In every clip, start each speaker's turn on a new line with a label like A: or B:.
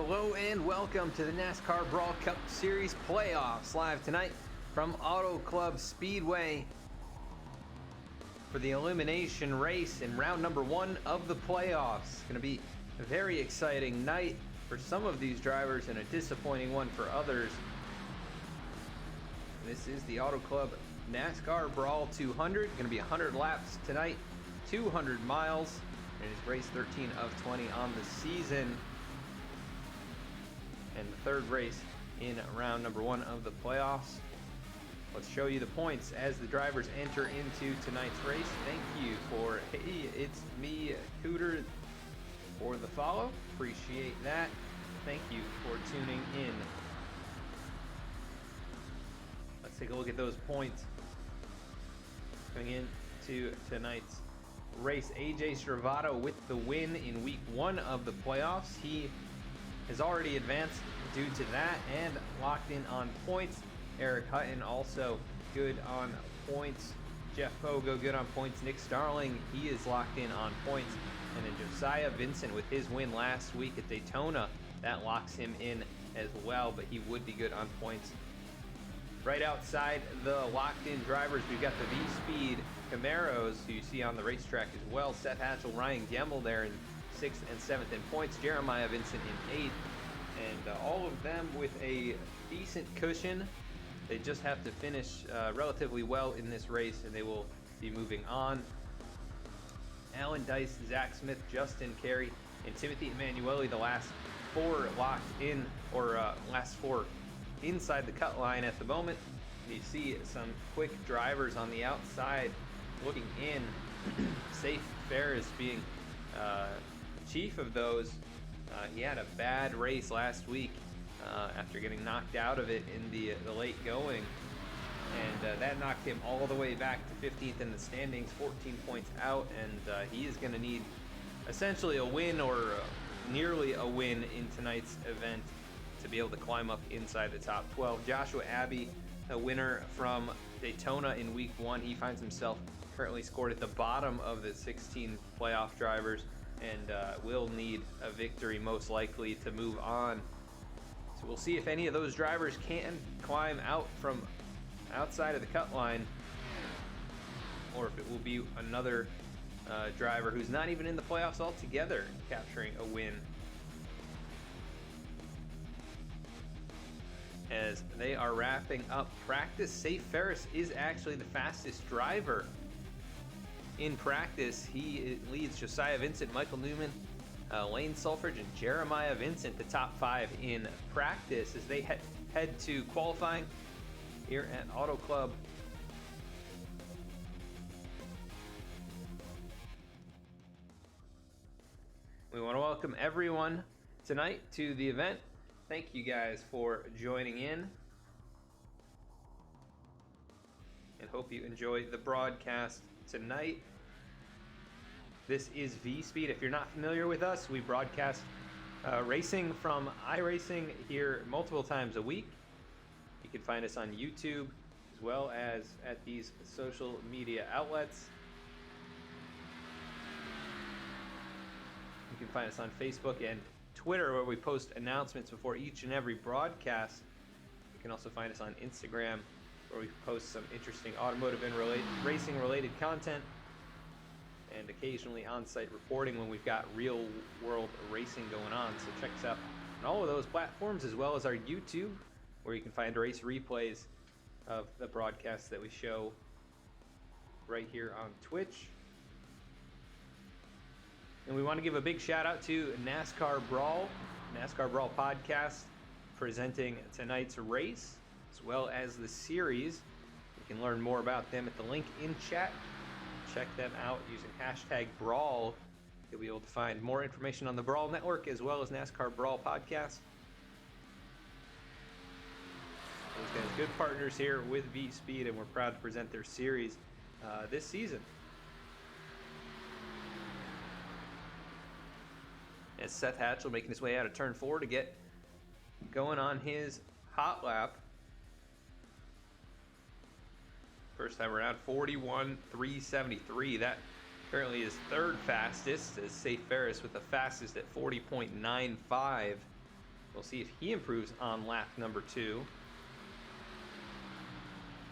A: Hello and welcome to the NASCAR Brawl Cup Series playoffs, live tonight from Auto Club Speedway for the elimination race in round number 1 of the playoffs. It's going to be a very exciting night for some of these drivers and a disappointing one for others. This is the Auto Club NASCAR Brawl 200. Going to be 100 laps tonight, 200 miles. It is race 13 of 20 on the season, and the third race in round number 1 of the playoffs. Let's show you the points as the drivers enter into tonight's race. Thank you for, hey, it's me, Cooter, for the follow. Appreciate that. Thank you for tuning in. Let's take a look at those points coming into tonight's race. AJ Stravato with the win in week 1 of the playoffs. He has already advanced due to that and locked in on points. Eric Hutton also good on points. Jeff Pogo good on points. Nick Starling, he is locked in on points. And then Josiah Vincent with his win last week at Daytona, that locks him in as well, but he would be good on points. Right outside the locked-in drivers, we've got the V-Speed Camaros, who you see on the racetrack as well. Seth Hatchell, Ryan Gemmel there in 6th and 7th in points. Jeremiah Vincent in 8th. And all of them with a decent cushion. They just have to finish relatively well in this race, and they will be moving on. Alan Dice, Zach Smith, Justin Carey, and Timothy Emanuele, the last 4 locked in, or last 4 inside the cut line at the moment. You see some quick drivers on the outside looking in. Safe Ferris being chief of those. He had a bad race last week after getting knocked out of it in the late going, and that knocked him all the way back to 15th in the standings, 14 points out, and he is going to need essentially a win or nearly a win in tonight's event to be able to climb up inside the top 12. Joshua Abbey, a winner from Daytona in week 1, he finds himself currently scored at the bottom of the 16 playoff drivers, and will need a victory most likely to move on. So we'll see if any of those drivers can climb out from outside of the cut line, or if it will be another driver who's not even in the playoffs altogether capturing a win, as they are wrapping up practice. Safe Ferris is actually the fastest driver in practice. He leads Josiah Vincent, Michael Newman, Lane Sulfridge, and Jeremiah Vincent, the top 5 in practice, as they head to qualifying here at Auto Club. We want to welcome everyone tonight to the event. Thank you guys for joining in, and hope you enjoy the broadcast tonight. This is V-Speed. If you're not familiar with us, we broadcast racing from iRacing here multiple times a week. You can find us on YouTube as well as at these social media outlets. You can find us on Facebook and Twitter, where we post announcements before each and every broadcast. You can also find us on Instagram, where we post some interesting automotive and racing related content, and occasionally on-site reporting when we've got real world racing going on. So check us out on all of those platforms, as well as our YouTube, where you can find race replays of the broadcasts that we show right here on Twitch. And we want to give a big shout out to NASCAR Brawl podcast, presenting tonight's race, as well as the series. You can learn more about them at the link in chat. Check them out using hashtag Brawl. You'll be able to find more information on the Brawl Network, as well as NASCAR Brawl podcast. Those guys, good partners here with V-Speed, and we're proud to present their series this season. As Seth Hatchell making his way out of turn 4 to get going on his hot lap. First time around, 41.373. That currently is third fastest, as Safe Ferris with the fastest at 40.95. We'll see if he improves on lap number 2.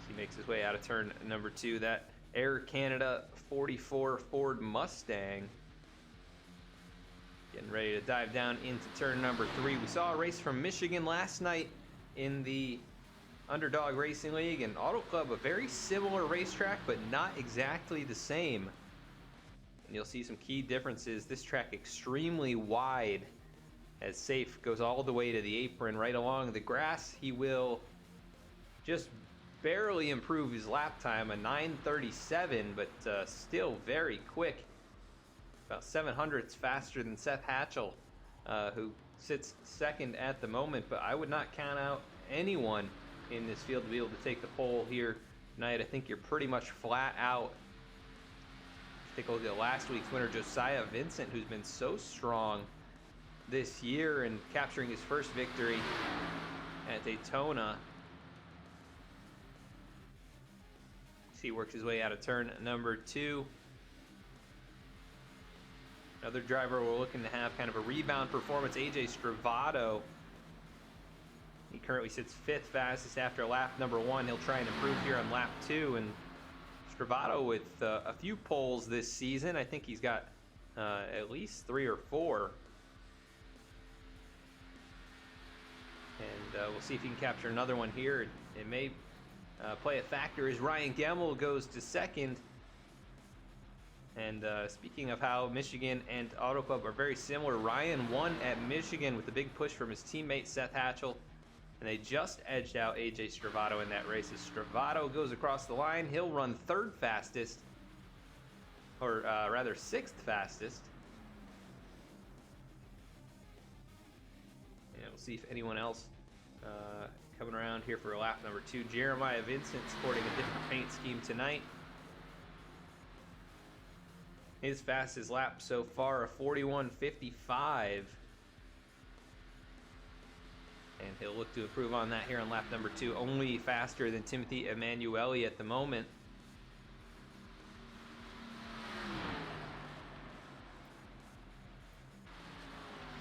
A: As he makes his way out of turn number 2. That Air Canada 44 Ford Mustang getting ready to dive down into turn number 3. We saw a race from Michigan last night in the Underdog Racing League, and Auto Club, a very similar racetrack, but not exactly the same. And you'll see some key differences. This track extremely wide, as Safe goes all the way to the apron right along the grass. He will just barely improve his lap time, a 9:37, but still very quick. About 700ths faster than Seth Hatchell, who sits second at the moment. But I would not count out anyone in this field to be able to take the pole here tonight. I think you're pretty much flat out. Take a look at last week's winner, Josiah Vincent, who's been so strong this year and capturing his first victory at Daytona. He works his way out of turn number 2. Another driver we're looking to have kind of a rebound performance, AJ Stravato. He currently sits 5th fastest after lap number 1. He'll try and improve here on lap 2. And Stravato with a few poles this season. I think he's got at least 3 or 4. And we'll see if he can capture another one here. It may play a factor as Ryan Gemmel goes to 2nd. And speaking of how Michigan and Auto Club are very similar, Ryan won at Michigan with a big push from his teammate Seth Hatchell. And they just edged out AJ Stravato in that race. As Stravato goes across the line, he'll run 3rd fastest, or rather 6th fastest. And we'll see if anyone else coming around here for lap number 2. Jeremiah Vincent sporting a different paint scheme tonight. His fastest lap so far, a 41:55. And he'll look to improve on that here on lap number 2. Only faster than Timothy Emanuele at the moment.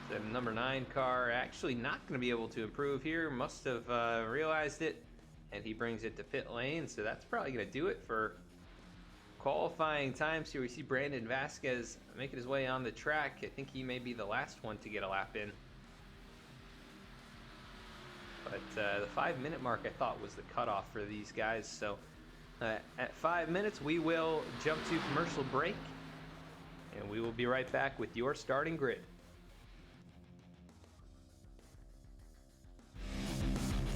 A: The number 9 car actually not going to be able to improve here. Must have realized it. And he brings it to pit lane. So that's probably going to do it for qualifying times here. We see Brandon Vasquez making his way on the track. I think he may be the last one to get a lap in. But the 5-minute mark I thought was the cutoff for these guys. So at 5 minutes, we will jump to commercial break. And we will be right back with your starting grid.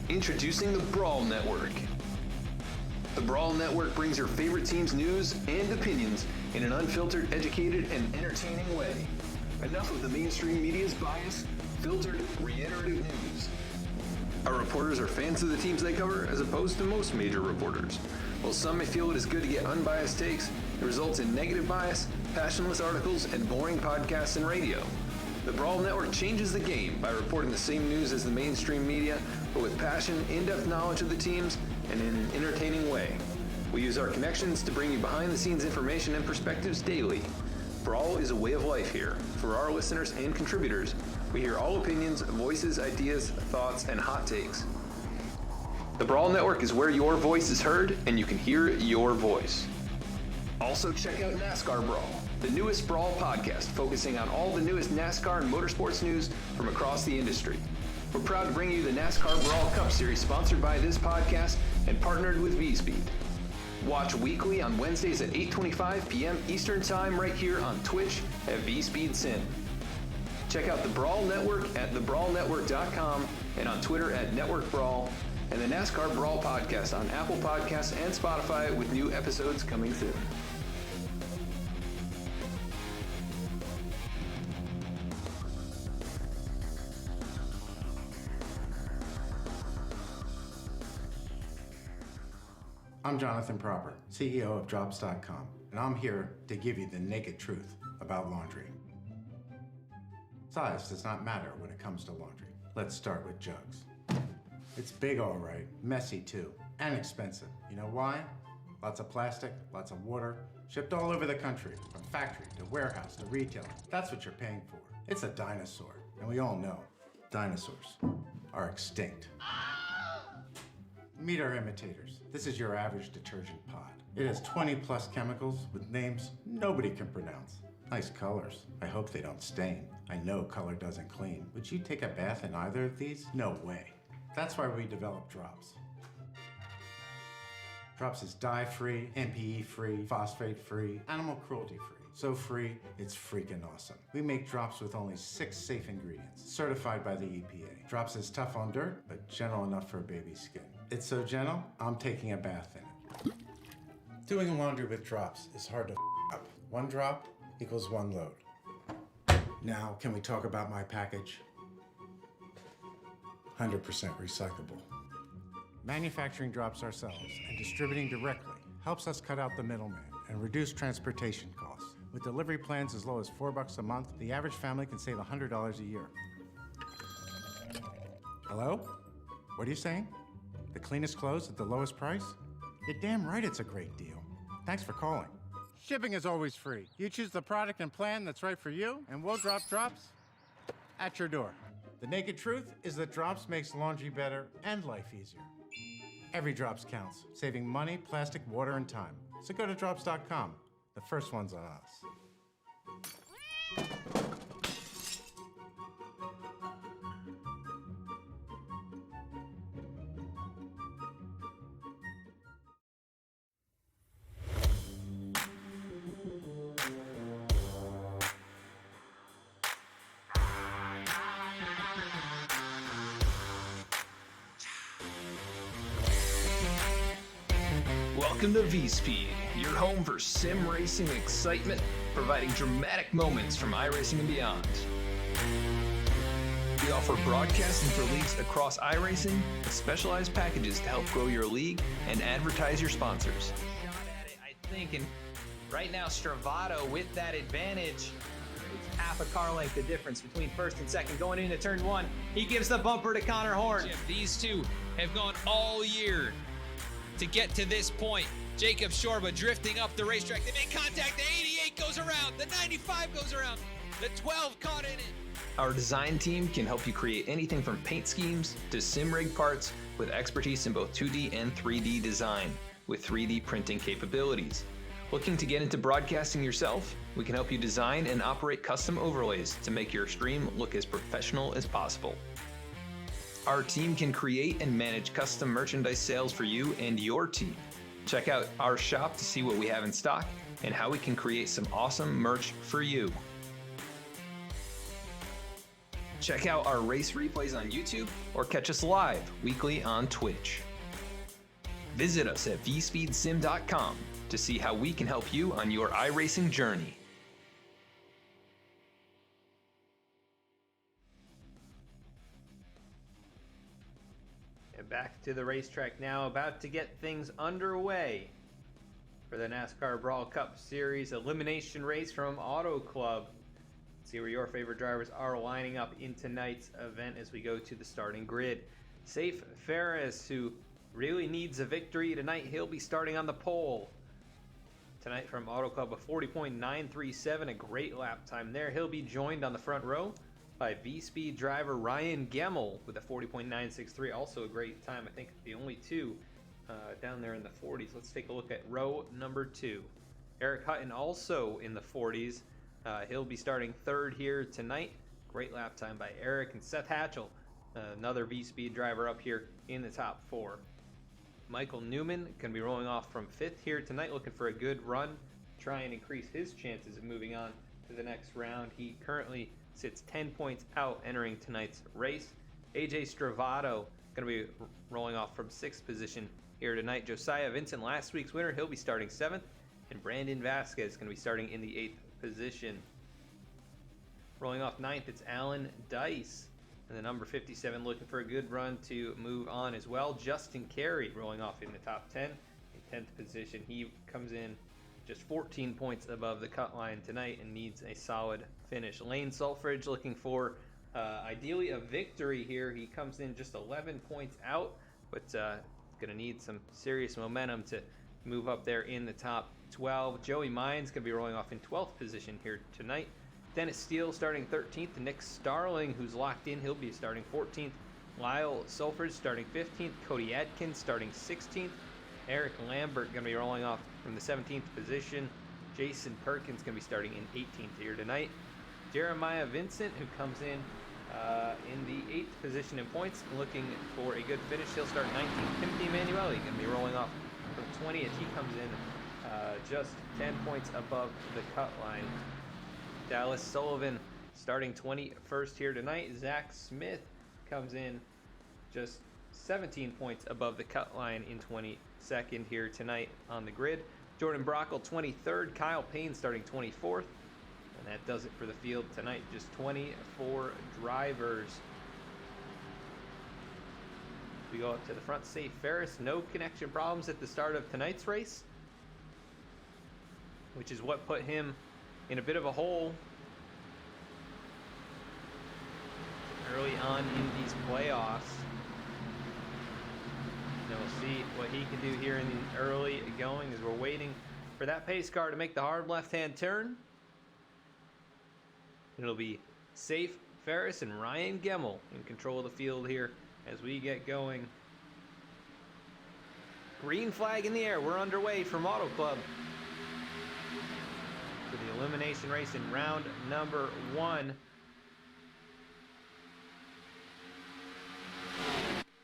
B: Introducing the Brawl Network. The Brawl Network brings your favorite team's news and opinions in an unfiltered, educated, and entertaining way. Enough of the mainstream media's bias, filtered, reiterative news. Our reporters are fans of the teams they cover, as opposed to most major reporters. While some may feel it is good to get unbiased takes, it results in negative bias, passionless articles, and boring podcasts and radio. The Brawl Network changes the game by reporting the same news as the mainstream media, but with passion, in-depth knowledge of the teams, and in an entertaining way. We use our connections to bring you behind-the-scenes information and perspectives daily. Brawl is a way of life here. For our listeners and contributors, we hear all opinions, voices, ideas, thoughts, and hot takes. The Brawl Network is where your voice is heard, and you can hear your voice. Also check out NASCAR Brawl, the newest Brawl podcast focusing on all the newest NASCAR and motorsports news from across the industry. We're proud to bring you the NASCAR Brawl Cup Series sponsored by this podcast and partnered with V-Speed. Watch weekly on Wednesdays at 8:25 p.m. Eastern Time right here on Twitch at V-Speed Sim. Check out the Brawl Network at thebrawlnetwork.com and on Twitter at Network Brawl, and the NASCAR Brawl podcast on Apple Podcasts and Spotify with new episodes coming soon.
C: I'm Jonathan Proper, CEO of Drops.com, and I'm here to give you the naked truth about laundry. Size does not matter when it comes to laundry. Let's start with jugs. It's big all right, messy too, and expensive. You know why? Lots of plastic, lots of water, shipped all over the country, from factory to warehouse to retail. That's what you're paying for. It's a dinosaur, and we all know. Dinosaurs are extinct. Meet our imitators. This is your average detergent pod. It has 20 plus chemicals with names nobody can pronounce. Nice colors. I hope they don't stain. I know color doesn't clean. Would you take a bath in either of these? No way. That's why we developed Drops. Drops is dye-free, MPE-free, phosphate-free, animal cruelty-free. So free, it's freaking awesome. We make Drops with only 6 safe ingredients, certified by the EPA. Drops is tough on dirt, but gentle enough for a baby's skin. It's so gentle, I'm taking a bath in it. Doing laundry with Drops is hard to up. 1 drop equals 1 load. Now, can we talk about my package? 100% recyclable. Manufacturing Drops ourselves and distributing directly helps us cut out the middleman and reduce transportation costs. With delivery plans as low as $4 a month, the average family can save $100 a year. Hello? What are you saying? The cleanest clothes at the lowest price? You're damn right it's a great deal. Thanks for calling. Shipping is always free. You choose the product and plan that's right for you, and we'll drop Drops at your door. The naked truth is that Drops makes laundry better and life easier. Every Drops counts, saving money, plastic, water, and time. So go to drops.com. The first one's on us.
B: Welcome to V-Speed, your home for sim racing excitement, providing dramatic moments from iRacing and beyond. We offer broadcasting for leagues across iRacing with specialized packages to help grow your league and advertise your sponsors.
A: Shot at it, I think, and right now Stravato with that advantage. It's half a car length the difference between first and second going into turn 1. He gives the bumper to Connor Horn.
D: These two have gone all year to get to this point. Jacob Shorba drifting up the racetrack. They make contact. The 88 goes around. The 95 goes around. The 12 caught in it.
B: Our design team can help you create anything from paint schemes to sim rig parts with expertise in both 2D and 3D design with 3D printing capabilities. Looking to get into broadcasting yourself? We can help you design and operate custom overlays to make your stream look as professional as possible. Our team can create and manage custom merchandise sales for you and your team. Check out our shop to see what we have in stock and how we can create some awesome merch for you. Check out our race replays on YouTube or catch us live weekly on Twitch. Visit us at vspeedsim.com to see how we can help you on your iRacing journey.
A: And back to the racetrack now, about to get things underway for the NASCAR Brawl Cup Series elimination race from Auto Club. Let's see where your favorite drivers are lining up in tonight's event as we go to the starting grid. Safe Ferris, who really needs a victory tonight, he'll be starting on the pole. Tonight from Auto Club, a 40.937, a great lap time there. He'll be joined on the front row by V-Speed driver Ryan Gemmel with a 40.963, also a great time. I think the only two down there in the 40s. Let's take a look at row number 2. Eric Hutton also in the 40s. He'll be starting third here tonight. Great lap time by Eric. And Seth Hatchell, another V-Speed driver up here in the top 4. Michael Newman can be rolling off from 5th here tonight, looking for a good run, try and increase his chances of moving on to the next round. He currently sits 10 points out entering tonight's race. AJ Stravato going to be rolling off from 6th position here tonight. Josiah Vincent, last week's winner, he'll be starting 7th. And Brandon Vasquez going to be starting in the 8th position. Rolling off 9th, it's Alan Dice. And the number 57 looking for a good run to move on as well. Justin Carey rolling off in the top 10. In 10th position, he comes in just 14 points above the cut line tonight and needs a solid finish. Lane Sulfridge looking for ideally a victory here. He comes in just 11 points out, but going to need some serious momentum to move up there in the top 12. Joey Mines going to be rolling off in 12th position here tonight. Dennis Steele starting 13th. Nick Starling, who's locked in, he'll be starting 14th. Lyle Sulford starting 15th. Cody Adkins starting 16th. Eric Lambert going to be rolling off from the 17th position. Jason Perkins going to be starting in 18th here tonight. Jeremiah Vincent, who comes in the 8th position in points, looking for a good finish. He'll start 19th. Timothy Emanuele going to be rolling off from 20th. He comes in just 10 points above the cut line. Dallas Sullivan starting 21st here tonight. Zach Smith comes in just 17 points above the cut line in 22nd here tonight on the grid. Jordan Brockle 23rd. Kyle Payne starting 24th. And that does it for the field tonight. Just 24 drivers. We go up to the front. Safe Ferris, no connection problems at the start of tonight's race, which is what put him in a bit of a hole early on in these playoffs. And we'll see what he can do here in the early going as we're waiting for that pace car to make the hard left-hand turn. It'll be Safe Ferris and Ryan Gemmel in control of the field here as we get going. Green flag in the air. We're underway from Auto Club for the elimination race in round number 1.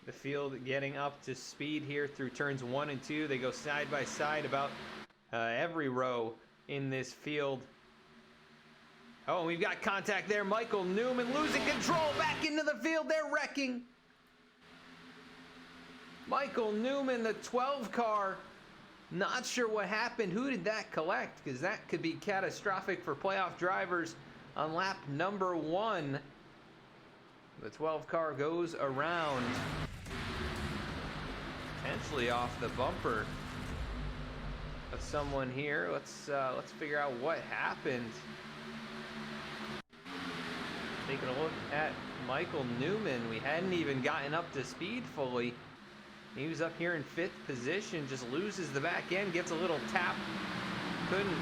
A: The field getting up to speed here through turns 1 and 2. They go side by side about every row in this field. Oh, and we've got contact there. Michael Newman losing control back into the field. They're wrecking. Michael Newman, the 12 car. Not sure what happened. Who did that collect? Because that could be catastrophic for playoff drivers on lap number 1. The 12 car goes around. Potentially off the bumper of someone here. Let's figure out what happened. Taking a look at Michael Newman. We hadn't even gotten up to speed fully. He was up here in 5th position, just loses the back end, gets a little tap. Couldn't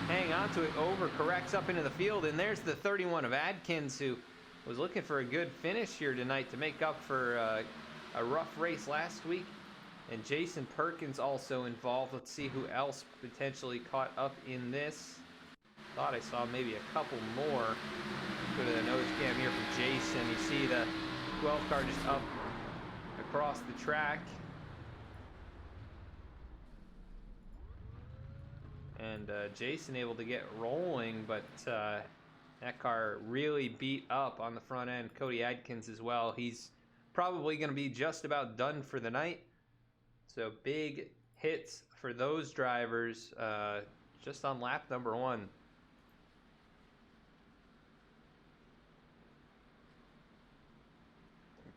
A: hang on to it, overcorrects up into the field, and there's the 31 of Adkins, who was looking for a good finish here tonight to make up for a rough race last week. And Jason Perkins also involved. Let's see who else potentially caught up in this. Thought I saw maybe a couple more. Go to the nose cam here from Jason. You see the 12 car just up across the track. And Jason able to get rolling, but that car really beat up on the front end. Cody Adkins as well. He's probably going to be just about done for the night. So big hits for those drivers just on lap number 1.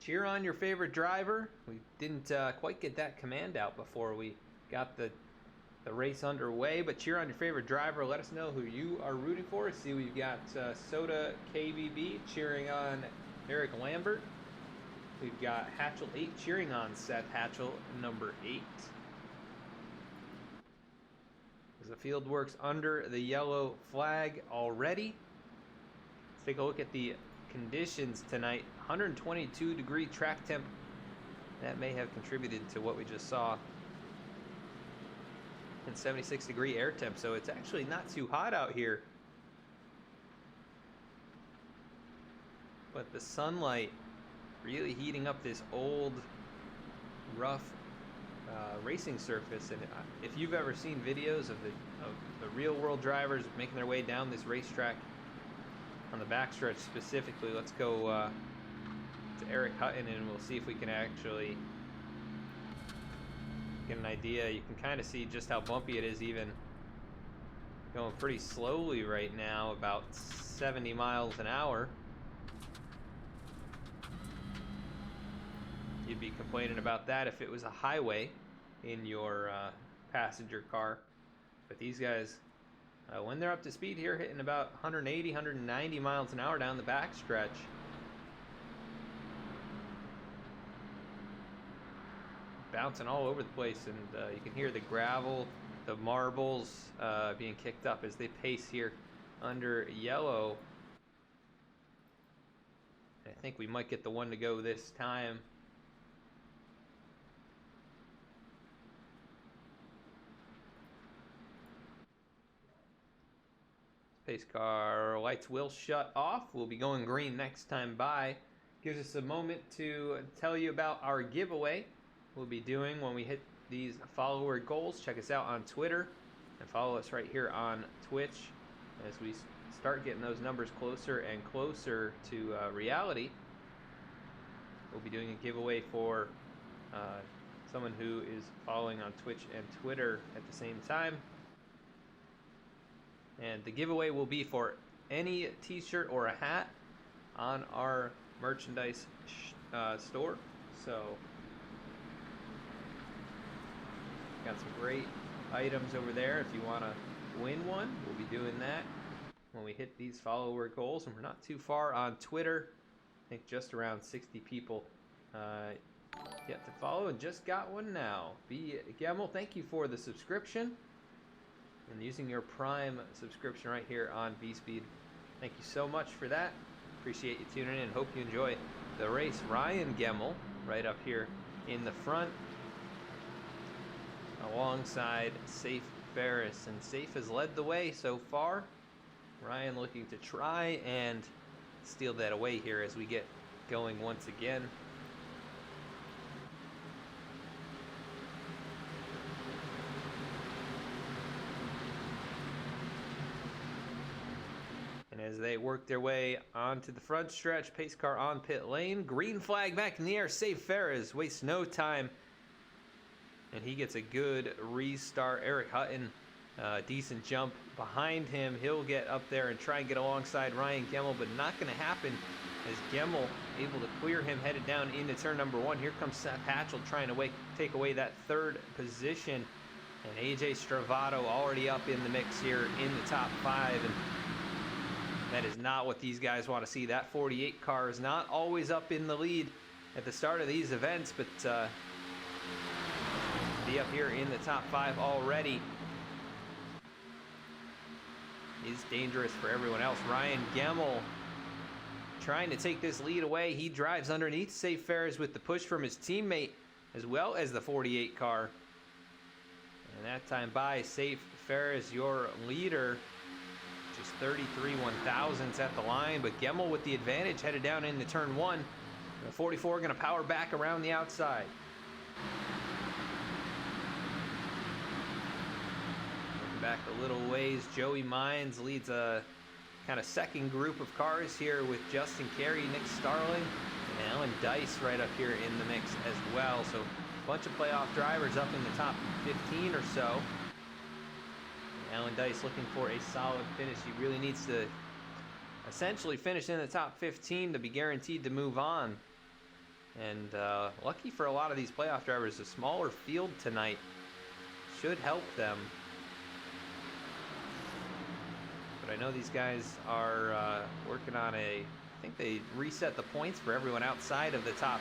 A: Cheer on your favorite driver. We didn't quite get that command out before we got the race underway, but cheer on your favorite driver. Let us know who you are rooting for. See, we've got Soda KBB cheering on Eric Lambert. We've got Hatchel 8 cheering on Seth Hatchel, number 8. As the field works under the yellow flag already. Let's take a look at the conditions tonight. 122 degree track temp. That may have contributed to what we just saw. And 76 degree air temp, so it's actually not too hot out here. But the sunlight really heating up this old, rough racing surface. And if you've ever seen videos of the real world drivers making their way down this racetrack on the backstretch specifically, let's go to Eric Hutton and we'll see if we can actually get an idea. You can kind of see just how bumpy it is, even going pretty slowly right now, about 70 miles an hour. You'd be complaining about that if it was a highway in your passenger car. But these guys, when they're up to speed here, hitting about 180, 190 miles an hour down the backstretch. Bouncing all over the place, and you can hear the gravel, the marbles being kicked up as they pace here under yellow. I think we might get the one to go this time. Pace car lights will shut off. We'll be going green next time by. Gives us a moment to tell you about our giveaway we'll be doing when we hit these follower goals. Check us out on Twitter and follow us right here on Twitch as we start getting those numbers closer and closer to reality. We'll be doing a giveaway for someone who is following on Twitch and Twitter at the same time. And the giveaway will be for any t-shirt or a hat on our merchandise store. So, got some great items over there. If you want to win one, we'll be doing that when we hit these follower goals. And we're not too far on Twitter. I think just around 60 people yet to follow, and just got one now. BTDY, thank you for the subscription and using your Prime subscription right here on B-Speed. Thank you so much for that. Appreciate you tuning in. Hope you enjoy the race. Ryan Gemmel right up here in the front alongside Safe Ferris, and Safe has led the way so far. Ryan looking to try and steal that away here as we get going once again. And as they work their way onto the front stretch, pace car on pit lane. Green flag back in the air. Safe Ferris wastes no time, and he gets a good restart. Eric Hutton, decent jump behind him. He'll get up there and try and get alongside Ryan Gemmel, but not going to happen as Gemmel able to clear him headed down into turn number 1. Here comes Seth Hatchell trying to take away that third position, and AJ Stravato already up in the mix here in the top 5. And that is not what these guys want to see. That 48 car is not always up in the lead at the start of these events, but be up here in the top 5 already is dangerous for everyone else. Ryan Gemmel trying to take this lead away. He drives underneath Safe Ferris with the push from his teammate as well as the 48 car. And that time by Safe Ferris, your leader, just 33 1/1000ths at the line, but Gemmel with the advantage headed down into turn 1. The 44 going to power back around the outside. Looking back a little ways, Joey Mines leads a kind of second group of cars here with Justin Carey, Nick Starling, and Alan Dice right up here in the mix as well. So a bunch of playoff drivers up in the top 15 or so. Alan Dice looking for a solid finish. He really needs to essentially finish in the top 15 to be guaranteed to move on. And lucky for a lot of these playoff drivers, a smaller field tonight should help them. But I know these guys are working on I think they reset the points for everyone outside of the top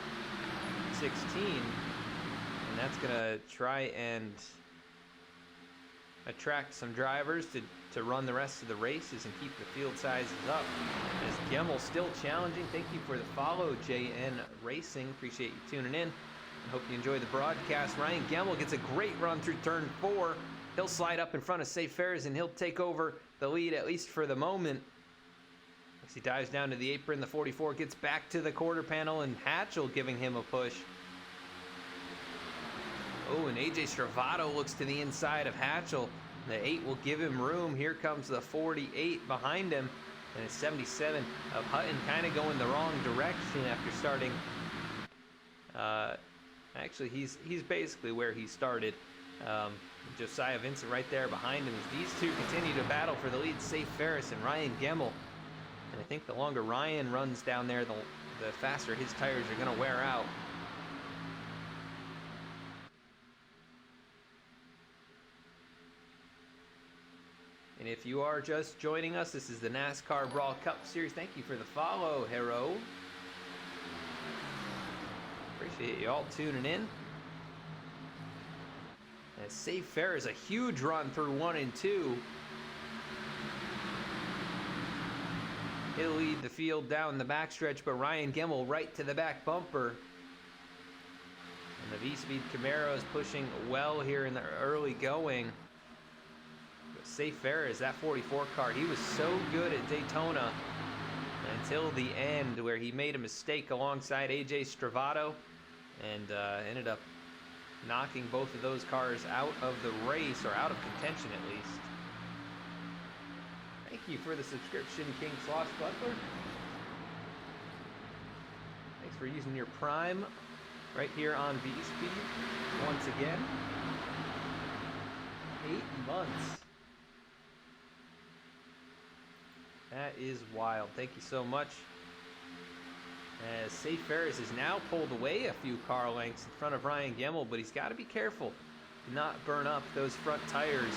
A: 16. And that's going to try and attract some drivers to run the rest of the races and keep the field sizes up. As Gemmel still challenging. Thank you for the follow, JN Racing. Appreciate you tuning in. I hope you enjoy the broadcast. Ryan Gemmel gets a great run through turn 4. He'll slide up in front of Safe Ferris and he'll take over the lead, at least for the moment. As he dives down to the apron, the 44 gets back to the quarter panel, and Hatchell giving him a push. Oh, and AJ Stravato looks to the inside of Hatchell. The 8 will give him room. Here comes the 48 behind him. And it's 77 of Hutton kind of going the wrong direction after starting. Actually, he's basically where he started. Josiah Vincent right there behind him as these two continue to battle for the lead. Safe Ferris and Ryan Gemmel. And I think the longer Ryan runs down there, the faster his tires are going to wear out. And if you are just joining us, this is the NASCAR Brawl Cup Series. Thank you for the follow, Hero. Appreciate you all tuning in. And Safe Ferris, a huge run through 1 and 2. He'll lead the field down the backstretch, but Ryan Gemmel right to the back bumper. And the V-Speed Camaro is pushing well here in the early going. But Safe Ferris, that 44 car, he was so good at Daytona until the end, where he made a mistake alongside AJ Stravato and ended up knocking both of those cars out of the race, or out of contention at least. Thank you for the subscription, King Slosh Butler. Thanks for using your Prime right here on V-Speed once again. 8 months. That is wild. Thank you so much. As Safe Ferris is now pulled away a few car lengths in front of Ryan Gemmel, but he's got to be careful to not burn up those front tires.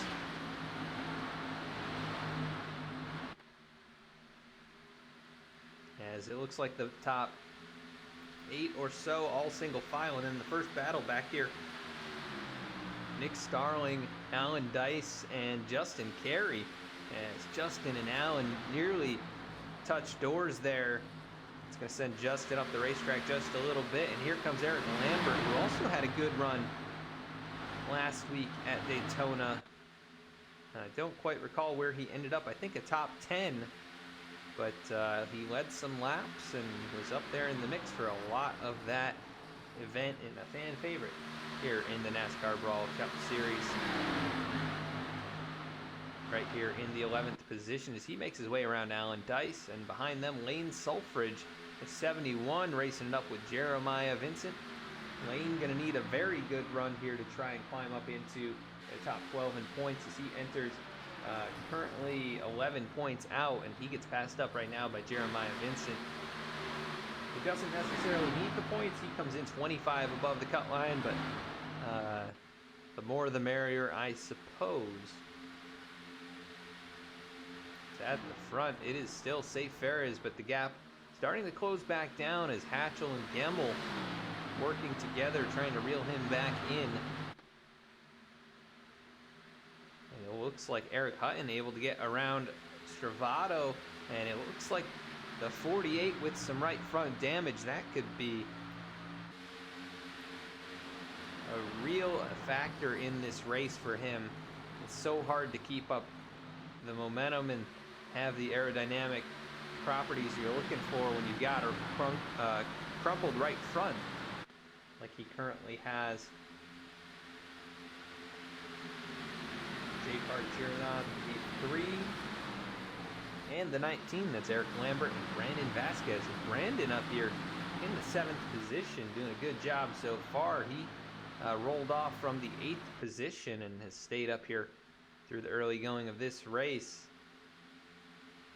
A: As it looks like the top 8 or so all single file, and then the first battle back here, Nick Starling, Alan Dice, and Justin Carey. As Justin and Alan nearly touch doors there. It's going to send Justin up the racetrack just a little bit. And here comes Eric Lambert, who also had a good run last week at Daytona. I don't quite recall where he ended up. I think a top 10. But he led some laps and was up there in the mix for a lot of that event, and a fan favorite here in the NASCAR Brawl Cup Series. Right here in the 11th position as he makes his way around Alan Dice, and behind them Lane Sulfridge at 71, racing it up with Jeremiah Vincent. Lane gonna need a very good run here to try and climb up into the top 12 in points, as he enters currently 11 points out, and he gets passed up right now by Jeremiah Vincent. He doesn't necessarily need the points. He comes in 25 above the cut line, but the more the merrier, I suppose. At the front, it is still Safe Ferris, but the gap starting to close back down as Hatchell and Gemmel working together, trying to reel him back in. And it looks like Eric Hutton able to get around Stravato, and it looks like the 48 with some right front damage. That could be a real factor in this race for him. It's so hard to keep up the momentum and have the aerodynamic properties you're looking for when you've got a crumpled right front like he currently has. Jay Park cheering on the 3 and the 19. That's Eric Lambert and Brandon Vasquez. And Brandon up here in the 7th position, doing a good job so far. He rolled off from the 8th position and has stayed up here through the early going of this race.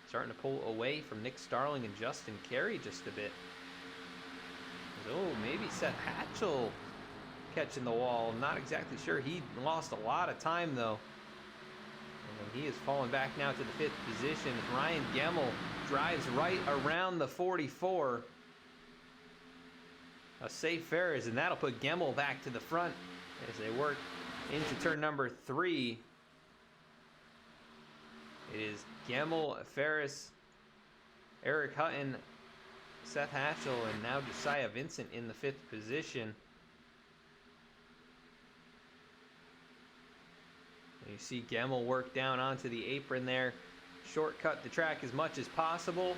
A: Starting to pull away from Nick Starling and Justin Carey just a bit. Oh, maybe Seth Hatchell catching the wall. I'm not exactly sure. He lost a lot of time though. And he is falling back now to the 5th position. Ryan Gemmel drives right around the 44. A Safe Ferris, and that'll put Gemmel back to the front as they work into turn number 3. It is Gemmel, Ferris, Eric Hutton, Seth Hatchell, and now Josiah Vincent in the 5th position. And you see Gemmel work down onto the apron there, shortcut the track as much as possible.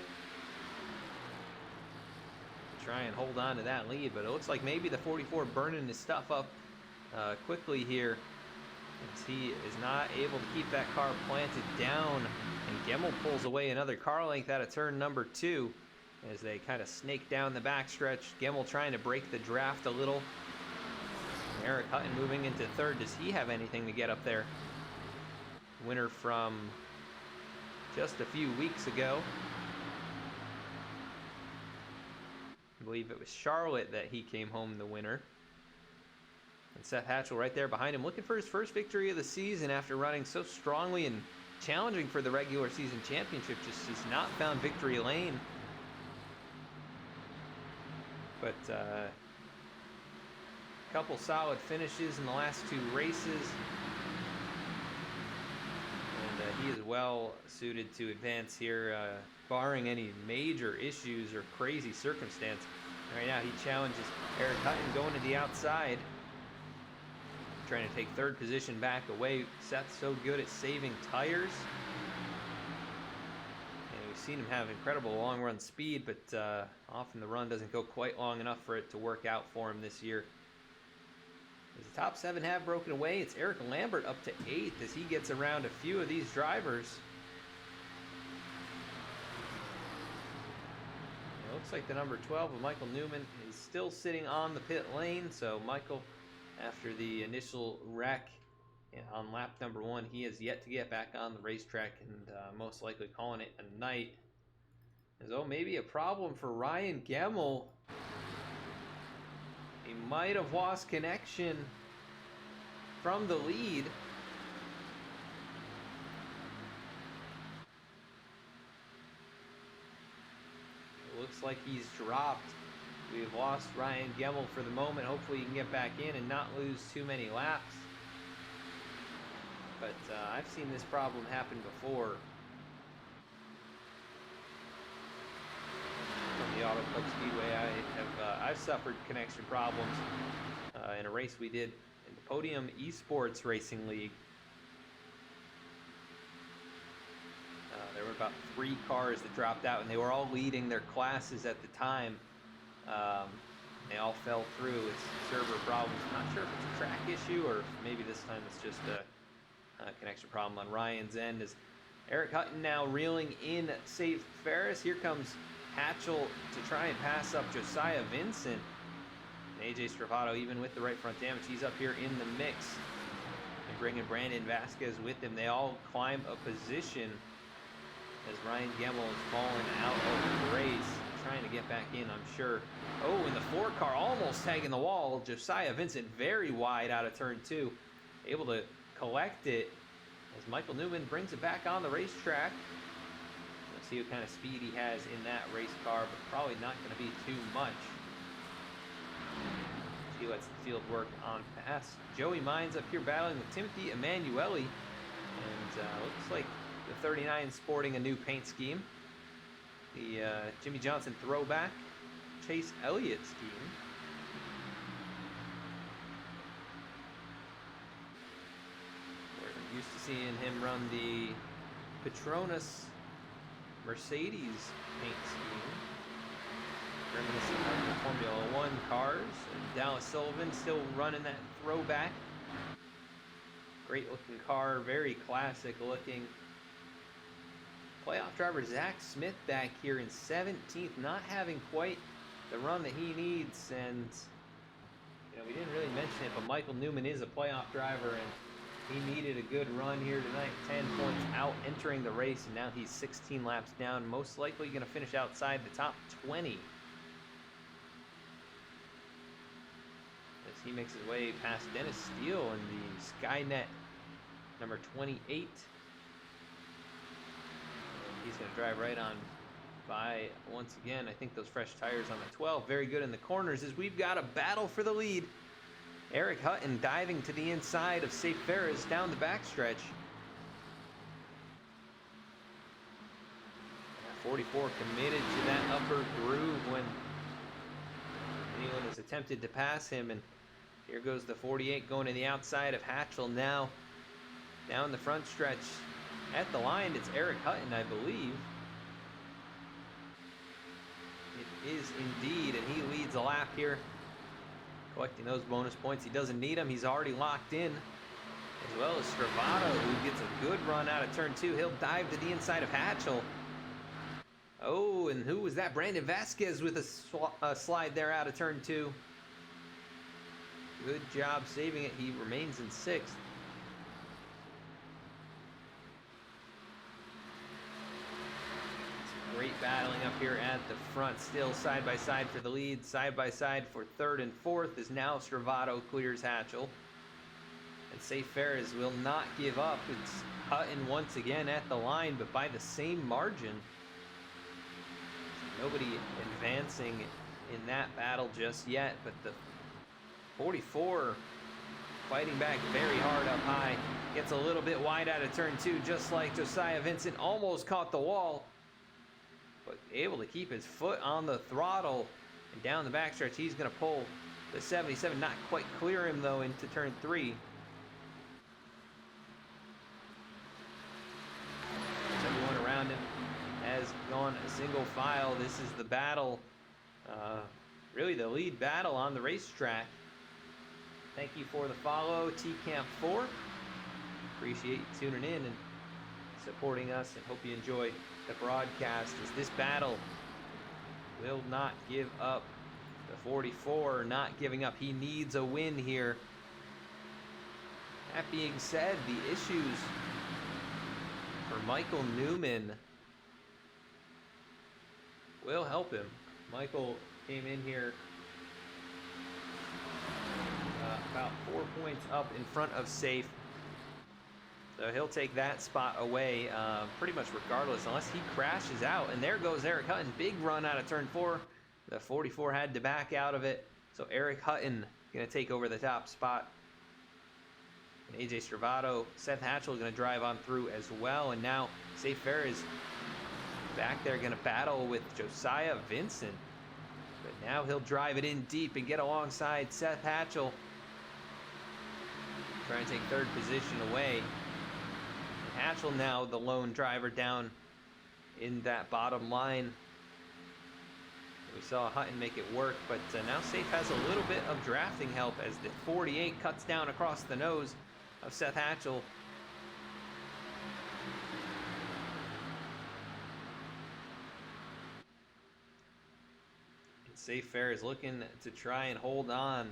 A: Try and hold on to that lead, but it looks like maybe the 44 burning his stuff up quickly here, as he is not able to keep that car planted down, and Gemmel pulls away another car length out of turn number 2 as they kind of snake down the backstretch. Gemmel trying to break the draft a little. Eric Hutton moving into 3rd. Does he have anything to get up there? Winner from just a few weeks ago. I believe it was Charlotte that he came home the winner. And Seth Hatchell right there behind him, looking for his first victory of the season after running so strongly and challenging for the regular season championship. Just has not found victory lane. But a couple solid finishes in the last 2 races. And he is well suited to advance here, barring any major issues or crazy circumstance. Right now, he challenges Eric Hutton going to the outside, trying to take third position back away. Seth's so good at saving tires. And we've seen him have incredible long run speed, but often the run doesn't go quite long enough for it to work out for him this year. As the top 7 have broken away, it's Eric Lambert up to 8th as he gets around a few of these drivers. It looks like the number 12 of Michael Newman is still sitting on the pit lane. So Michael, after the initial wreck on lap number 1, he has yet to get back on the racetrack and most likely calling it a night. As though maybe a problem for Ryan Gemmel. He might have lost connection from the lead. It looks like he's dropped. We've lost Ryan Gemmel for the moment. Hopefully he can get back in and not lose too many laps. But I've seen this problem happen before. From the Auto Club Speedway, I've suffered connection problems in a race we did in the Podium Esports Racing League. There were about 3 cars that dropped out, and they were all leading their classes at the time. They all fell through. It's server problems. I'm not sure if it's a track issue or maybe this time it's just a connection problem on Ryan's end. As Eric Hutton now reeling in Safe Ferris. Here comes Hatchell to try and pass up Josiah Vincent. And AJ Stravato, even with the right front damage, he's up here in the mix. And bringing Brandon Vasquez with him. They all climb a position as Ryan Gemmel is falling out of the race. Trying to get back in, I'm sure. Oh, and the 4 car almost tagging the wall. Josiah Vincent very wide out of turn 2. Able to collect it as Michael Newman brings it back on the racetrack. Let's see what kind of speed he has in that race car, but probably not going to be too much. He lets the field work on pass. Joey Mines up here battling with Timothy Emanuele. And looks like the 39 sporting a new paint scheme. The Jimmy Johnson throwback Chase Elliott scheme. We're used to seeing him run the Petronas Mercedes paint scheme. Reminiscent of the Formula 1 cars. And Dallas Sullivan still running that throwback. Great looking car, very classic looking. Playoff driver Zach Smith back here in 17th, not having quite the run that he needs. And we didn't really mention it, but Michael Newman is a playoff driver, and he needed a good run here tonight. 10 points out entering the race, and now he's 16 laps down, most likely going to finish outside the top 20 as he makes his way past Dennis Steele in the Skynet number 28. He's going to drive right on by once again. I think those fresh tires on the 12. Very good in the corners as we've got a battle for the lead. Eric Hutton diving to the inside of Safe Ferris down the backstretch. 44 committed to that upper groove when anyone has attempted to pass him. And here goes the 48 going to the outside of Hatchell now. Down the front stretch. At the line, it's Eric Hutton, I believe. It is indeed, and he leads a lap here. Collecting those bonus points. He doesn't need them. He's already locked in. As well as Stravato, who gets a good run out of turn 2. He'll dive to the inside of Hatchell. Oh, and who was that? Brandon Vasquez with a slide there out of turn 2. Good job saving it. He remains in 6th. Great battling up here at the front. Still side by side for the lead. Side by side for 3rd and 4th as now Stravato clears Hatchell. And Safe Ferris will not give up. It's Hutton once again at the line, but by the same margin. Nobody advancing in that battle just yet, but the 44 fighting back very hard up high. Gets a little bit wide out of turn 2, just like Josiah Vincent. Almost caught the wall, but able to keep his foot on the throttle. And down the backstretch, he's going to pull the 77. Not quite clear him, though, into turn 3. Everyone around him has gone a single file. This is the battle, really the lead battle on the racetrack. Thank you for the follow, TCamp4. Appreciate you tuning in and supporting us, and hope you enjoy the broadcast as this battle will not give up. The 44 not giving up. He needs a win here. That being said, the issues for Michael Newman will help him. Michael came in here about 4 points up in front of Safe. So he'll take that spot away pretty much regardless, unless he crashes out. And there goes Eric Hutton. Big run out of turn 4. The 44 had to back out of it. So Eric Hutton going to take over the top spot. And AJ Stravato, Seth Hatchell going to drive on through as well. And now Safe Ferris back there going to battle with Josiah Vincent. But now he'll drive it in deep and get alongside Seth Hatchell. Trying to take third position away. Hatchell now the lone driver down in that bottom line. We saw Hutton make it work, but now Safe has a little bit of drafting help as the 48 cuts down across the nose of Seth Hatchell. And Safe Fair is looking to try and hold on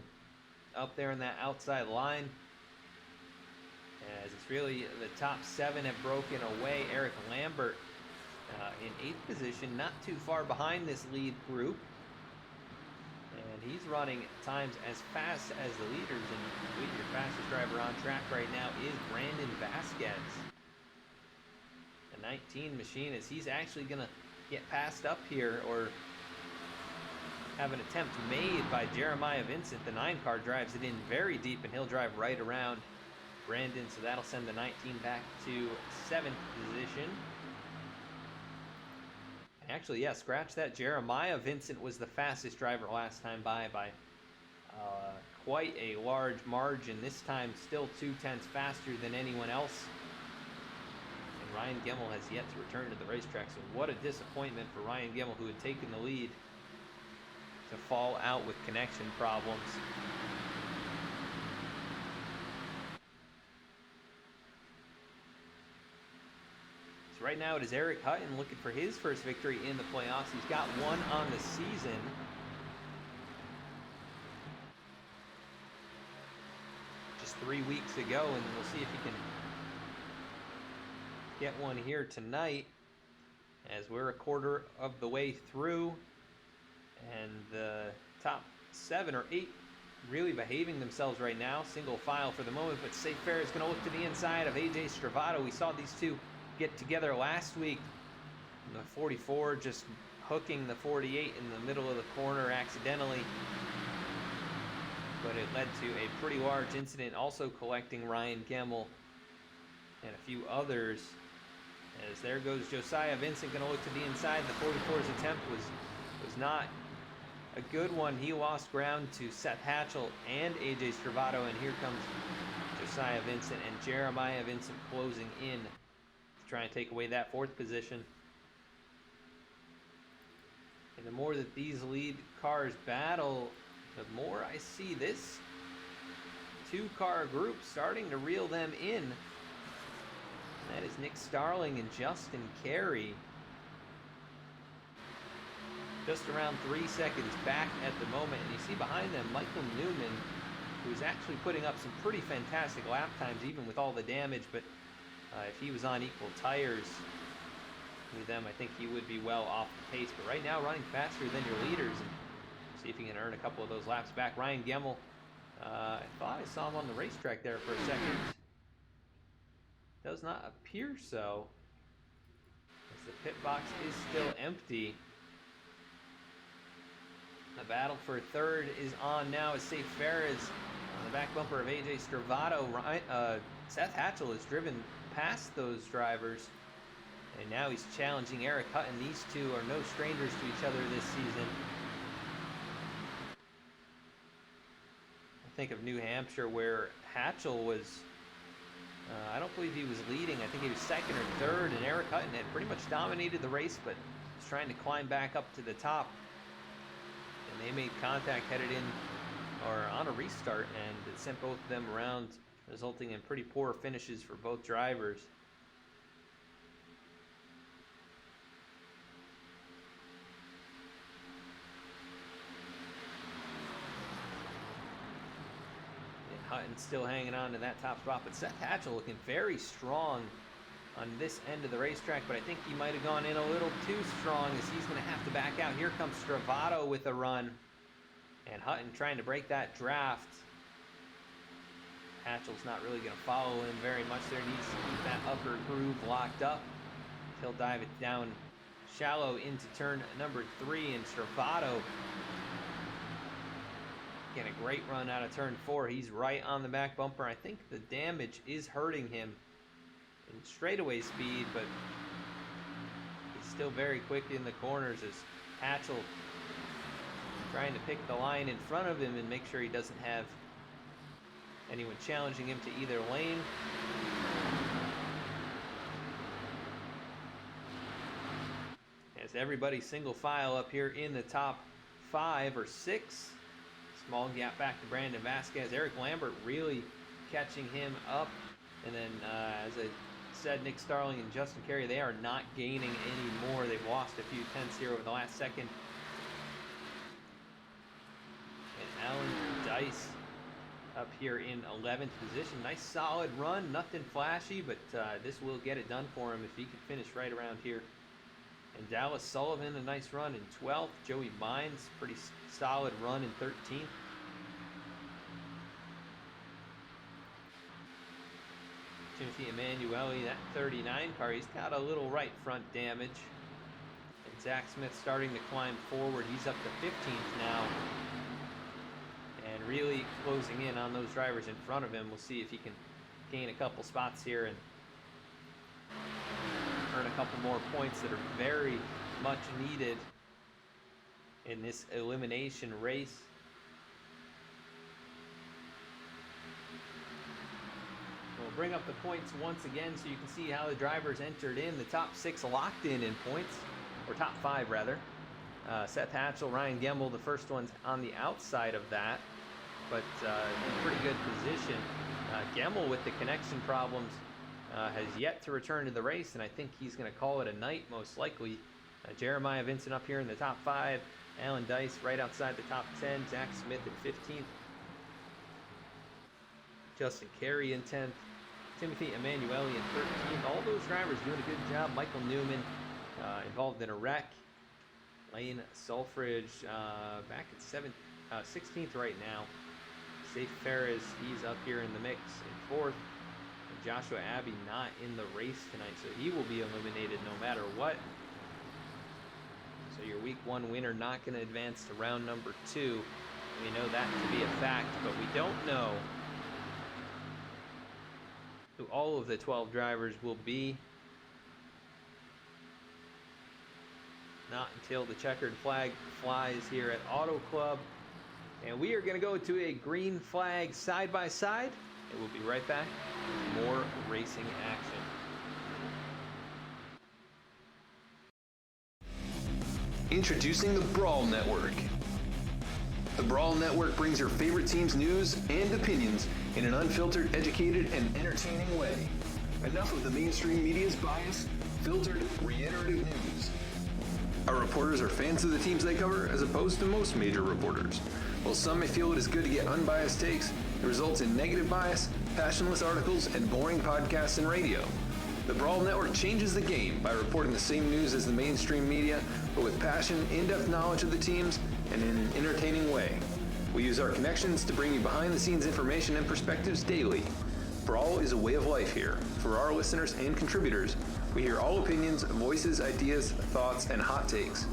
A: up there in that outside line, as it's really the top 7 have broken away. Eric Lambert in 8th position, not too far behind this lead group. And he's running times as fast as the leaders. And your fastest driver on track right now is Brandon Vasquez. The 19 machinist. He's actually going to get passed up here, or have an attempt made by Jeremiah Vincent. The 9 car drives it in very deep, and he'll drive right around Brandon, so that'll send the 19 back to 7th position. Actually, yeah, scratch that. Jeremiah Vincent was the fastest driver last time by quite a large margin. This time still 0.2 faster than anyone else. And Ryan Gemmel has yet to return to the racetrack, so what a disappointment for Ryan Gemmel, who had taken the lead, to fall out with connection problems. Right now it is Eric Hutton looking for his first victory in the playoffs. He's got one on the season. Just 3 weeks ago, and we'll see if he can get one here tonight, as we're a quarter of the way through, and the top 7 or 8 really behaving themselves right now. Single file for the moment, but Safe Fair is going to look to the inside of AJ Stravato. We saw these two get together last week. The 44 just hooking the 48 in the middle of the corner accidentally, but it led to a pretty large incident, also collecting Ryan Gemmel and a few others. As there goes Josiah Vincent, going to look to the inside. The 44's attempt was not a good one. He lost ground to Seth Hatchell and AJ Stravato, and here comes Josiah Vincent and Jeremiah Vincent closing in to try and take away that 4th position. And the more that these lead cars battle, the more I see this 2-car group starting to reel them in. That is Nick Starling and Justin Carey. Just around 3 seconds back at the moment. And you see behind them Michael Newman, who's actually putting up some pretty fantastic lap times, even with all the damage. But if he was on equal tires with them, I think he would be well off the pace. But right now, running faster than your leaders. And see if he can earn a couple of those laps back. Ryan Gemmel, I thought I saw him on the racetrack there for a second. Does not appear so, as the pit box is still empty. The battle for 3rd is on now, as Safe Fair is on the back bumper of AJ Stravato. Seth Hatchell has driven past those drivers, and now he's challenging Eric Hutton. These two are no strangers to each other this season. I think of New Hampshire, where Hatchell was, I don't believe he was leading. I think he was second or third, and Eric Hutton had pretty much dominated the race, but was trying to climb back up to the top. And they made contact headed in, or on a restart, and it sent both of them around, resulting in pretty poor finishes for both drivers. Hutton still hanging on to that top spot, but Seth Hatchell looking very strong on this end of the racetrack, but I think he might have gone in a little too strong, as he's going to have to back out. Here comes Stravato with a run, and Hutton trying to break that draft. Hatchell's not really going to follow him very much there. Needs to keep that upper groove locked up. He'll dive it down shallow into turn number 3, and Stravato getting a great run out of turn 4. He's right on the back bumper. I think the damage is hurting him in straightaway speed, but he's still very quick in the corners, as Hatchell trying to pick the line in front of him and make sure he doesn't have anyone challenging him to either lane. As everybody single file up here in the top 5 or 6. Small gap back to Brandon Vasquez. Eric Lambert really catching him up. And then, as I said, Nick Starling and Justin Carey, they are not gaining anymore. They've lost a few tenths here over the last second. And Alan Dice up here in 11th position. Nice solid run, nothing flashy, but this will get it done for him if he can finish right around here. And Dallas Sullivan, a nice run in 12th. Joey Mines, pretty solid run in 13th. Timothy Emanuele, that 39 car, he's got a little right front damage. And Zach Smith starting to climb forward. He's up to 15th now. And really closing in on those drivers in front of him. We'll see if he can gain a couple spots here and earn a couple more points that are very much needed in this elimination race. We'll bring up the points once again so you can see how the drivers entered in. The top 6 locked in points, or top 5 rather. Seth Hatchell, Ryan Gemmel, the first ones on the outside of that, but in pretty good position. Gemmel with the connection problems has yet to return to the race, and I think he's going to call it a night, most likely. Jeremiah Vincent up here in the top 5. Alan Dice right outside the top 10. Zach Smith at 15th. Justin Carey in 10th. Timothy Emanuele in 13th. All those drivers doing a good job. Michael Newman involved in a wreck. Lane Sulfridge back at 16th right now. Safe Ferris, he's up here in the mix in 4th. Joshua Abbey not in the race tonight, so he will be eliminated no matter what. So your week 1 winner not going to advance to round number 2. We know that to be a fact, but we don't know who all of the 12 drivers will be. Not until the checkered flag flies here at Auto Club. And we are going to go to a green flag side by side. And we'll be right back with more racing action.
B: Introducing the Brawl Network. The Brawl Network brings your favorite team's news and opinions in an unfiltered, educated, and entertaining way. Enough of the mainstream media's bias, filtered, reiterative news. Our reporters are fans of the teams they cover, as opposed to most major reporters. While some may feel it is good to get unbiased takes, it results in negative bias, passionless articles, and boring podcasts and radio. The Brawl Network changes the game by reporting the same news as the mainstream media, but with passion, in-depth knowledge of the teams, and in an entertaining way. We use our connections to bring you behind-the-scenes information and perspectives daily. Brawl is a way of life here. For our listeners and contributors, we hear all opinions, voices, ideas, thoughts, and hot takes.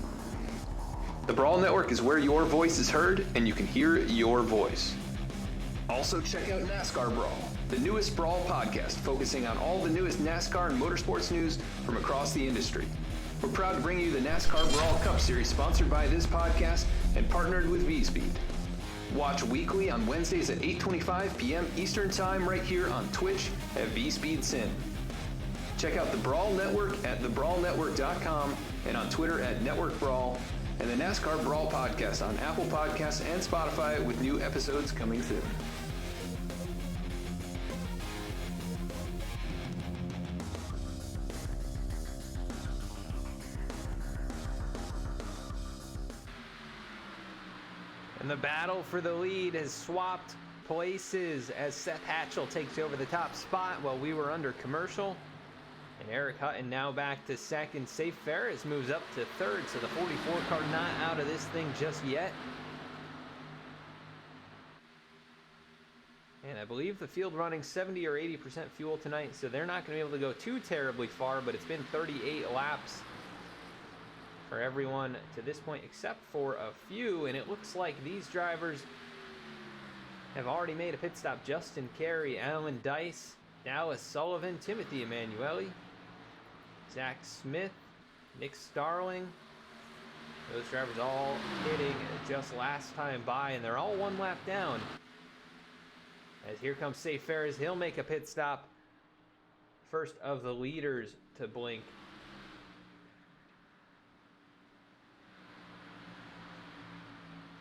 B: The Brawl Network is where your voice is heard, and you can hear your voice. Also, check out NASCAR Brawl, the newest Brawl podcast focusing on all the newest NASCAR and motorsports news from across the industry. We're proud to bring you the NASCAR Brawl Cup Series sponsored by this podcast and partnered with V-Speed. Watch weekly on Wednesdays at 8:25 p.m. Eastern Time right here on Twitch at VSpeedSyn. Check out the Brawl Network at thebrawlnetwork.com and on Twitter at Network Brawl, and the NASCAR Brawl podcast on Apple Podcasts and Spotify with new episodes coming soon.
A: And the battle for the lead has swapped places as Seth Hatchell takes over the top spot while we were under commercial. And Eric Hutton now back to second. Safe Ferris moves up to third, so the 44 car not out of this thing just yet. And I believe the field running 70 or 80% fuel tonight, so they're not going to be able to go too terribly far, but it's been 38 laps for everyone to this point except for a few, and it looks like these drivers have already made a pit stop. Justin Carey, Alan Dice, Dallas Sullivan, Timothy Emanuele, Zach Smith, Nick Starling. Those drivers all hitting just last time by, and they're all one lap down. As here comes Safe Ferris, he'll make a pit stop. First of the leaders to blink.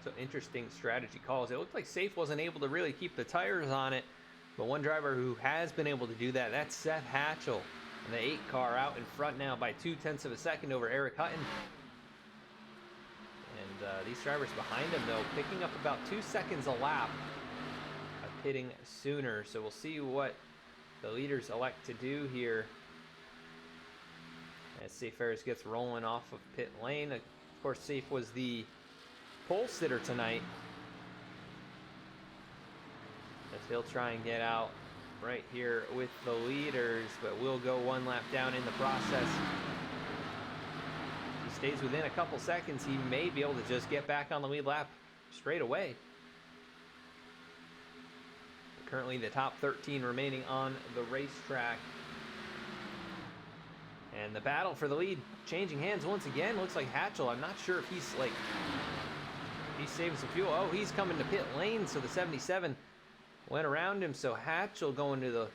A: So interesting strategy calls. It looked like Safe wasn't able to really keep the tires on it, but one driver who has been able to do that, that's Seth Hatchell. And the 8 car out in front now by 0.2 of a second over Eric Hutton. And these drivers behind him, though, picking up about 2 seconds a lap of pitting sooner. So we'll see what the leaders elect to do here as Safe Ferris gets rolling off of pit lane. Of course, Safe was the pole sitter tonight, as he'll try and get out right here with the leaders, but will go one lap down in the process. He stays within a couple seconds, he may be able to just get back on the lead lap straight away. Currently the top 13 remaining on the racetrack. And the battle for the lead changing hands once again. Looks like Hatchell, I'm not sure if he's like, he's saving some fuel. Oh, he's coming to pit lane, so the 77 went around him. So Hatchell going to the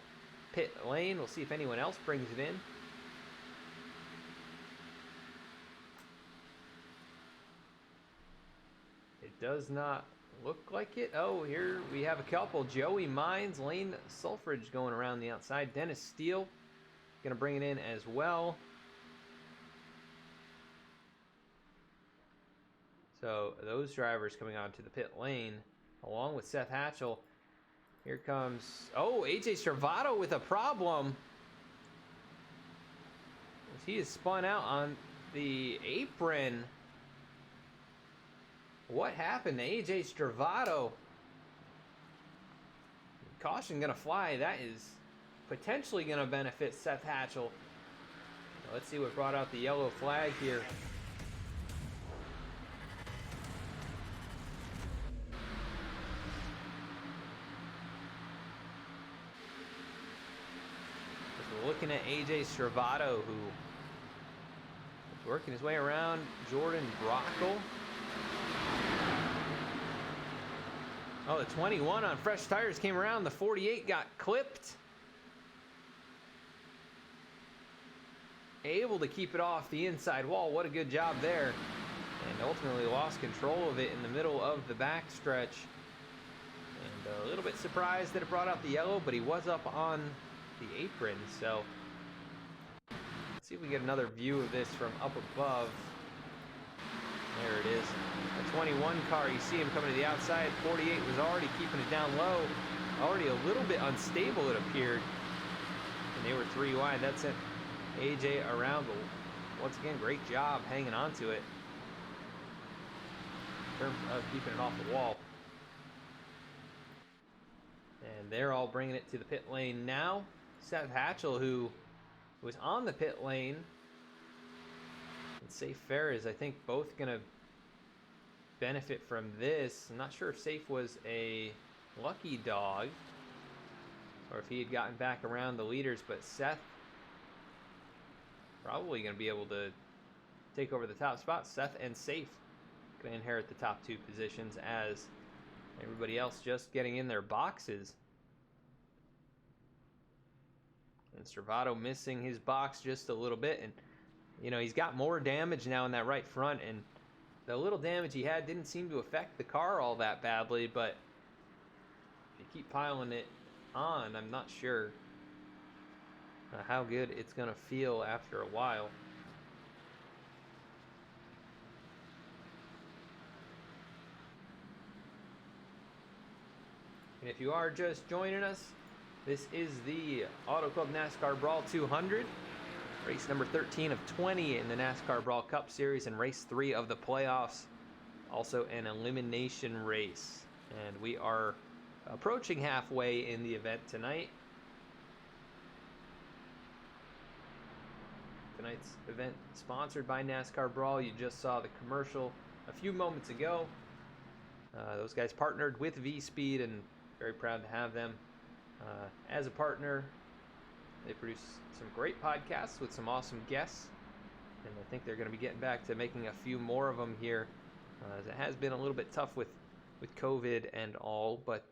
A: pit lane. We'll see if anyone else brings it in. It does not look like it. Oh, here we have a couple. Joey Mines, Lane Sulfridge going around the outside. Dennis Steele going to bring it in as well. So those drivers coming onto the pit lane along with Seth Hatchell. Here comes, oh, AJ Stravato with a problem. He is spun out on the apron. What happened to AJ Stravato? Caution gonna fly. That is potentially gonna benefit Seth Hatchell. Let's see what brought out the yellow flag here. We're looking at AJ Stravato, who is working his way around Jordan Brockle. Oh, the 21 on fresh tires came around. The 48 got clipped. Able to keep it off the inside wall. What a good job there. And ultimately lost control of it in the middle of the backstretch. And a little bit surprised that it brought out the yellow, but he was up on the apron. So let's see if we get another view of this from up above. There it is. The 21 car, you see him coming to the outside. 48 was already keeping it down low. Already a little bit unstable, it appeared. And they were 3 wide. That sent AJ around. But once again, great job hanging on to it in terms of keeping it off the wall. And they're all bringing it to the pit lane now. Seth Hatchell, who was on the pit lane, and Safe Ferris, I think both going to benefit from this. I'm not sure if Safe was a Lucky Dog, or if he had gotten back around the leaders, but Seth probably going to be able to take over the top spot. Seth and Safe going to inherit the top 2 positions as everybody else just getting in their boxes. And Servato missing his box just a little bit, and you know, he's got more damage now in that right front, and the little damage he had didn't seem to affect the car all that badly, but if you keep piling it on, I'm not sure how good it's going to feel after a while. And if you are just joining us, this is the Auto Club NASCAR Brawl 200. Race number 13 of 20 in the NASCAR Brawl Cup Series, and race 3 of the playoffs. Also an elimination race. And we are approaching halfway in the event tonight. Tonight's event sponsored by NASCAR Brawl. You just saw the commercial a few moments ago. Those guys partnered with V-Speed, and very proud to have them as a partner. They produce some great podcasts with some awesome guests, and I think they're going to be getting back to making a few more of them here, as it has been a little bit tough with COVID and all, but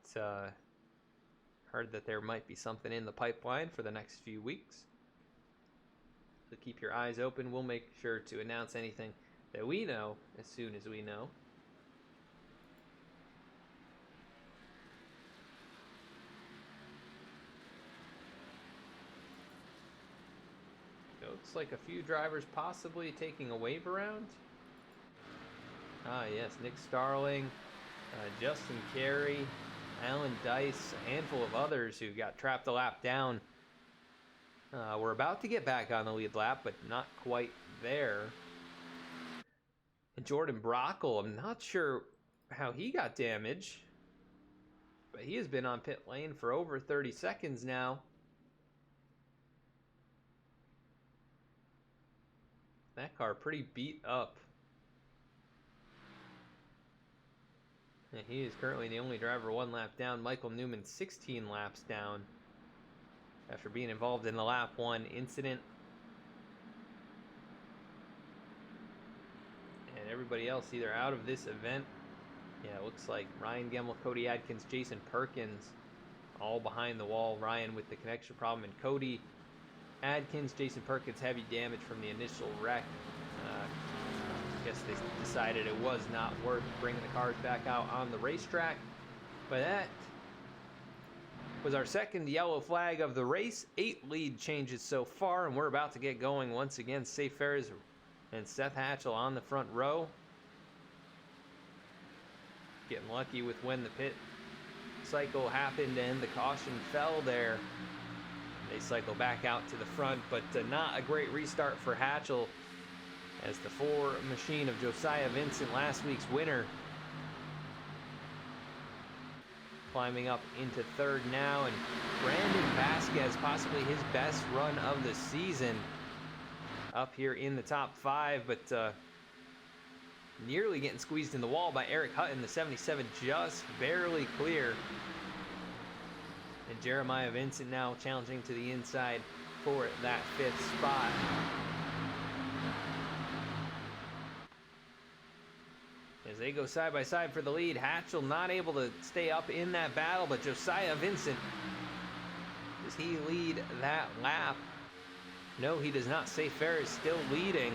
A: heard that there might be something in the pipeline for the next few weeks. So keep your eyes open. We'll make sure to announce anything that we know as soon as we know. Looks like a few drivers possibly taking a wave around. Ah, yes, Nick Starling, Justin Carey, Alan Dice, a handful of others who got trapped a lap down. We're about to get back on the lead lap, but not quite there. And Jordan Brockle, I'm not sure how he got damaged, but he has been on pit lane for over 30 seconds now. That car pretty beat up. And he is currently the only driver 1 lap down. Michael Newman 16 laps down after being involved in the lap 1 incident. And everybody else either out of this event. Yeah, it looks like Ryan Gemmel, Cody Adkins, Jason Perkins all behind the wall. Ryan with the connection problem, and Cody Adkins, Jason Perkins, heavy damage from the initial wreck. I guess they decided it was not worth bringing the cars back out on the racetrack. But that was our second yellow flag of the race. 8 lead changes so far, and we're about to get going once again. Safe Ferris and Seth Hatchell on the front row. Getting lucky with when the pit cycle happened and the caution fell there. They cycle back out to the front, but not a great restart for Hatchell, as the 4 machine of Josiah Vincent, last week's winner, climbing up into 3rd now, and Brandon Vasquez, possibly his best run of the season, up here in the top 5, but nearly getting squeezed in the wall by Eric Hutton. The 77 just barely clear. And Jeremiah Vincent now challenging to the inside for that 5th spot. As they go side by side for the lead, Hatchell not able to stay up in that battle, but Josiah Vincent, does he lead that lap? No, he does not. Safe Ferris still leading.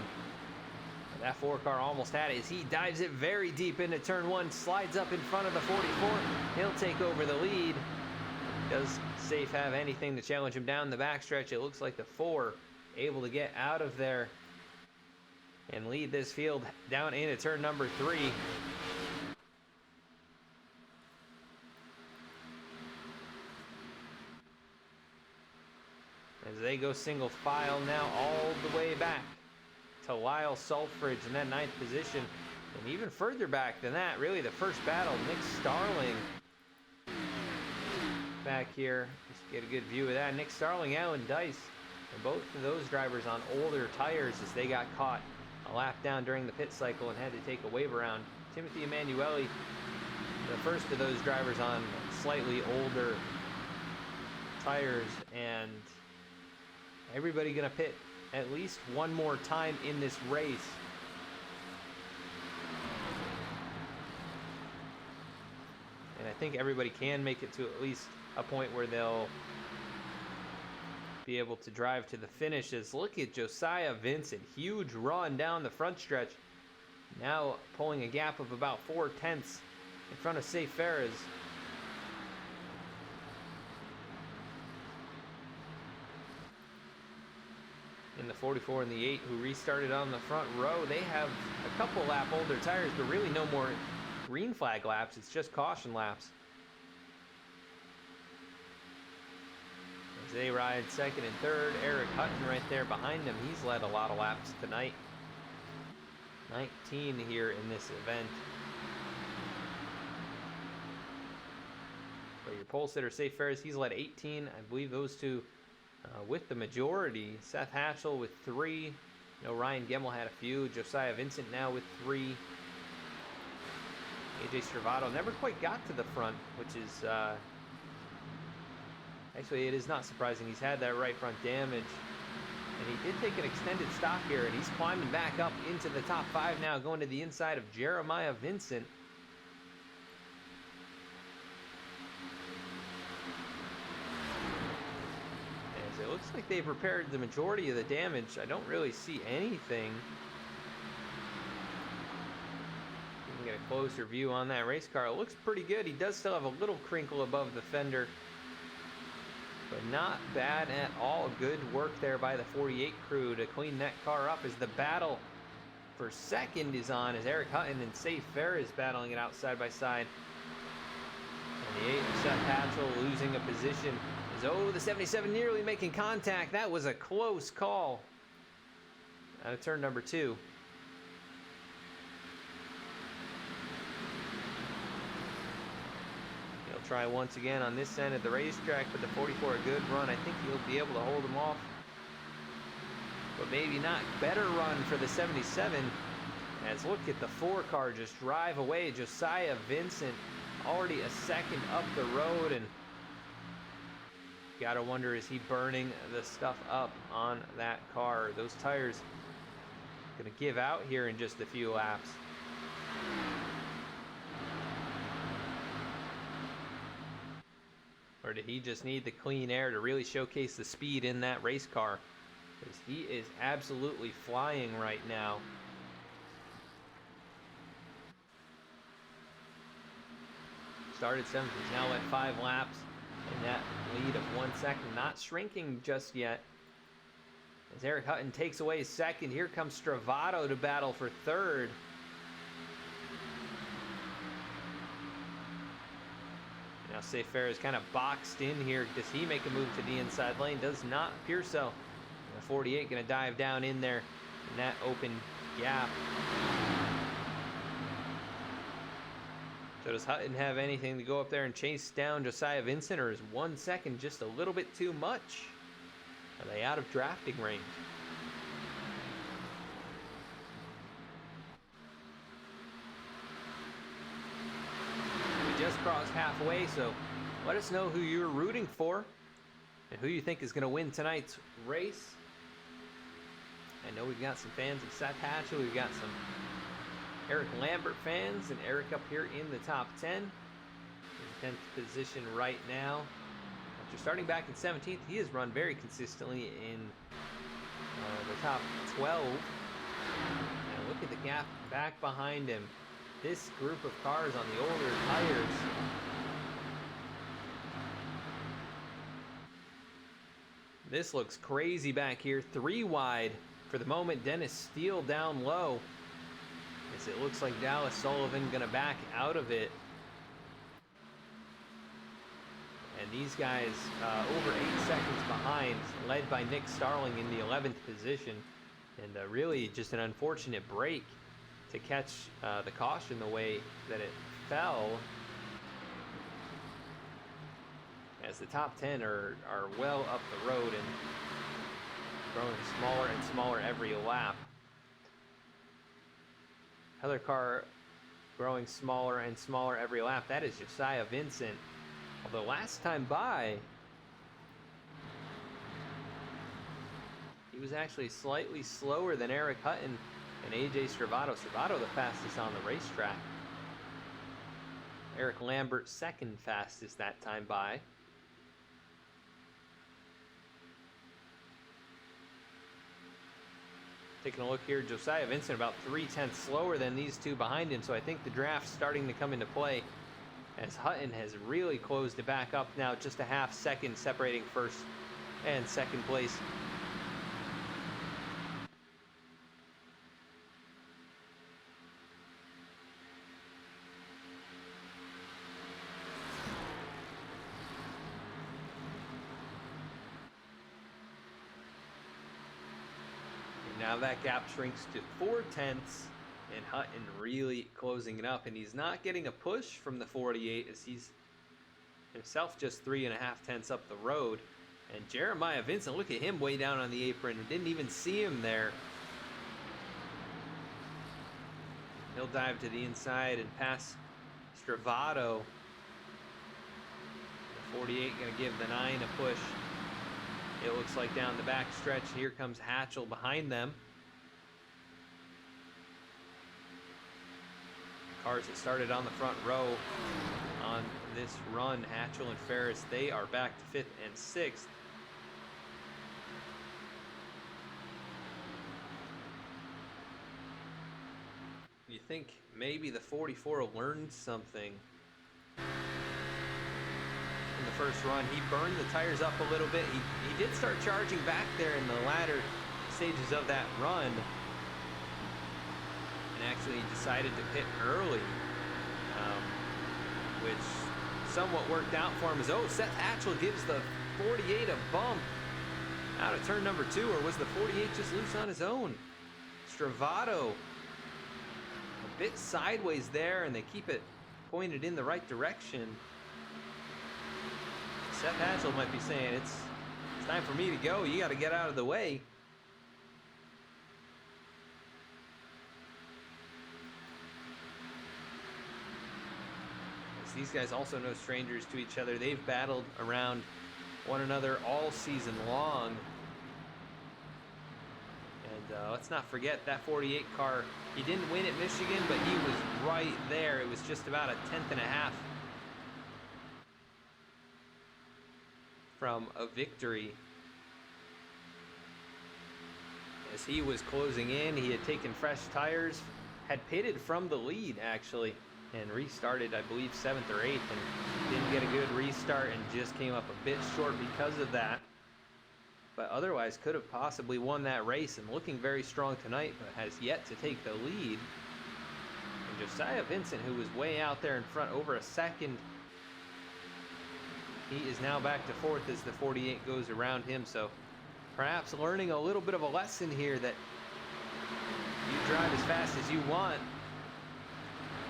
A: That 4 car almost had it as he dives it very deep into turn 1, slides up in front of the 44. He'll take over the lead. Does Safe have anything to challenge him down the backstretch? It looks like the 4 able to get out of there and lead this field down into turn number 3. As they go single file now all the way back to Lyle Sulfridge in that 9th position. And even further back than that, really the first battle, Nick Starling back here. Just get a good view of that. Nick Starling, Alan Dice, and both of those drivers on older tires as they got caught a lap down during the pit cycle and had to take a wave around. Timothy Emanuele, the first of those drivers on slightly older tires, and everybody gonna pit at least one more time in this race. And I think everybody can make it to at least a point where they'll be able to drive to the finishes. Look at Josiah Vincent, huge run down the front stretch. Now pulling a gap of about 4/10 in front of Safe Ferris. In the 44 and the 8, who restarted on the front row, they have a couple lap older tires, but really no more green flag laps. It's just caution laps. As they ride second and third, Eric Hutton right there behind him. He's led a lot of laps tonight. 19 here in this event. But your pole sitter, Safe Ferris, he's led 18. I believe those two with the majority. Seth Hatchell with 3. You know, Ryan Gemmel had a few. Josiah Vincent now with 3. AJ Stravato never quite got to the front, which is actually, it is not surprising. He's had that right front damage. And he did take an extended stop here, and he's climbing back up into the top 5 now, going to the inside of Jeremiah Vincent. As it looks like they've repaired the majority of the damage. I don't really see anything. You can get a closer view on that race car. It looks pretty good. He does still have a little crinkle above the fender, but not bad at all. Good work there by the 48 crew to clean that car up as the battle for second is on, as Eric Hutton and Safe Ferris battling it out side by side. And the 8 of Seth Hatchell losing a position as, the 77 nearly making contact. That was a close call out of turn number 2. Try once again on this end of the racetrack, but the 44 a good run. I think he'll be able to hold him off, but maybe not. Better run for the 77, as look at the 4 car just drive away. Josiah Vincent already a second up the road, and gotta wonder, is he burning the stuff up on that car? Those tires gonna give out here in just a few laps. Or did he just need the clean air to really showcase the speed in that race car? Because he is absolutely flying right now. Started 7th, he's now at 5 laps in that lead of 1 second. Not shrinking just yet. As Eric Hutton takes away 2nd, here comes Stravato to battle for 3rd. Now Safe Ferris kind of boxed in here. Does he make a move to the inside lane? Does not appear so. And the 48 going to dive down in there in that open gap. So does Hutton have anything to go up there and chase down Josiah Vincent, or is 1 second just a little bit too much? Are they out of drafting range? Just crossed halfway, so let us know who you're rooting for and who you think is going to win tonight's race. I know we've got some fans of Seth Hatchell, we've got some Eric Lambert fans, and Eric up here in the top 10. In 10th position right now. After starting back in 17th, he has run very consistently in the top 12. Now look at the gap back behind him. This group of cars on the older tires. This looks crazy back here. 3 wide for the moment. Dennis Steele down low, as it looks like Dallas Sullivan gonna back out of it. And these guys over 8 seconds behind, led by Nick Starling in the 11th position. And really just an unfortunate break to catch the caution the way that it fell, as the top 10 are well up the road and growing smaller and smaller every lap. Other car growing smaller and smaller every lap. That is Josiah Vincent. Although last time by, he was actually slightly slower than Eric Hutton and AJ Stravato. Stravato the fastest on the racetrack. Eric Lambert second fastest that time by. Taking a look here, Josiah Vincent about 3/10 slower than these two behind him, so I think the draft's starting to come into play as Hutton has really closed it back up now, just a half second separating first and second place. Now that gap shrinks to 4/10, and Hutton really closing it up, and he's not getting a push from the 48 as he's himself just 3.5 up the road. And Jeremiah Vincent, look at him way down on the apron and didn't even see him there. He'll dive to the inside and pass Stravato. The 48 going to give the 9 a push. It looks like down the back stretch. Here comes Hatchell behind them. Cars that started on the front row on this run, Hatchell and Ferris, they are back to 5th and 6th. You think maybe the 44 learned something in the first run. He burned the tires up a little bit. He did start charging back there in the latter stages of that run, and actually decided to pit early, which somewhat worked out for him. As Seth Hatchell gives the 48 a bump out of turn number 2, or was the 48 just loose on his own? Stravato a bit sideways there, and they keep it pointed in the right direction. Seth Hatchell might be saying, it's time for me to go. You got to get out of the way. As these guys also no strangers to each other. They've battled around one another all season long. And let's not forget that 48 car. He didn't win at Michigan, but he was right there. It was just about a 10th from a victory. As he was closing in, he had taken fresh tires, had pitted from the lead actually, and restarted, I believe, 7th or 8th, and didn't get a good restart and just came up a bit short because of that. But otherwise could have possibly won that race, and looking very strong tonight, but has yet to take the lead. And Josiah Vincent, who was way out there in front over a second, he is now back to 4th as the 48 goes around him. So perhaps learning a little bit of a lesson here that you drive as fast as you want.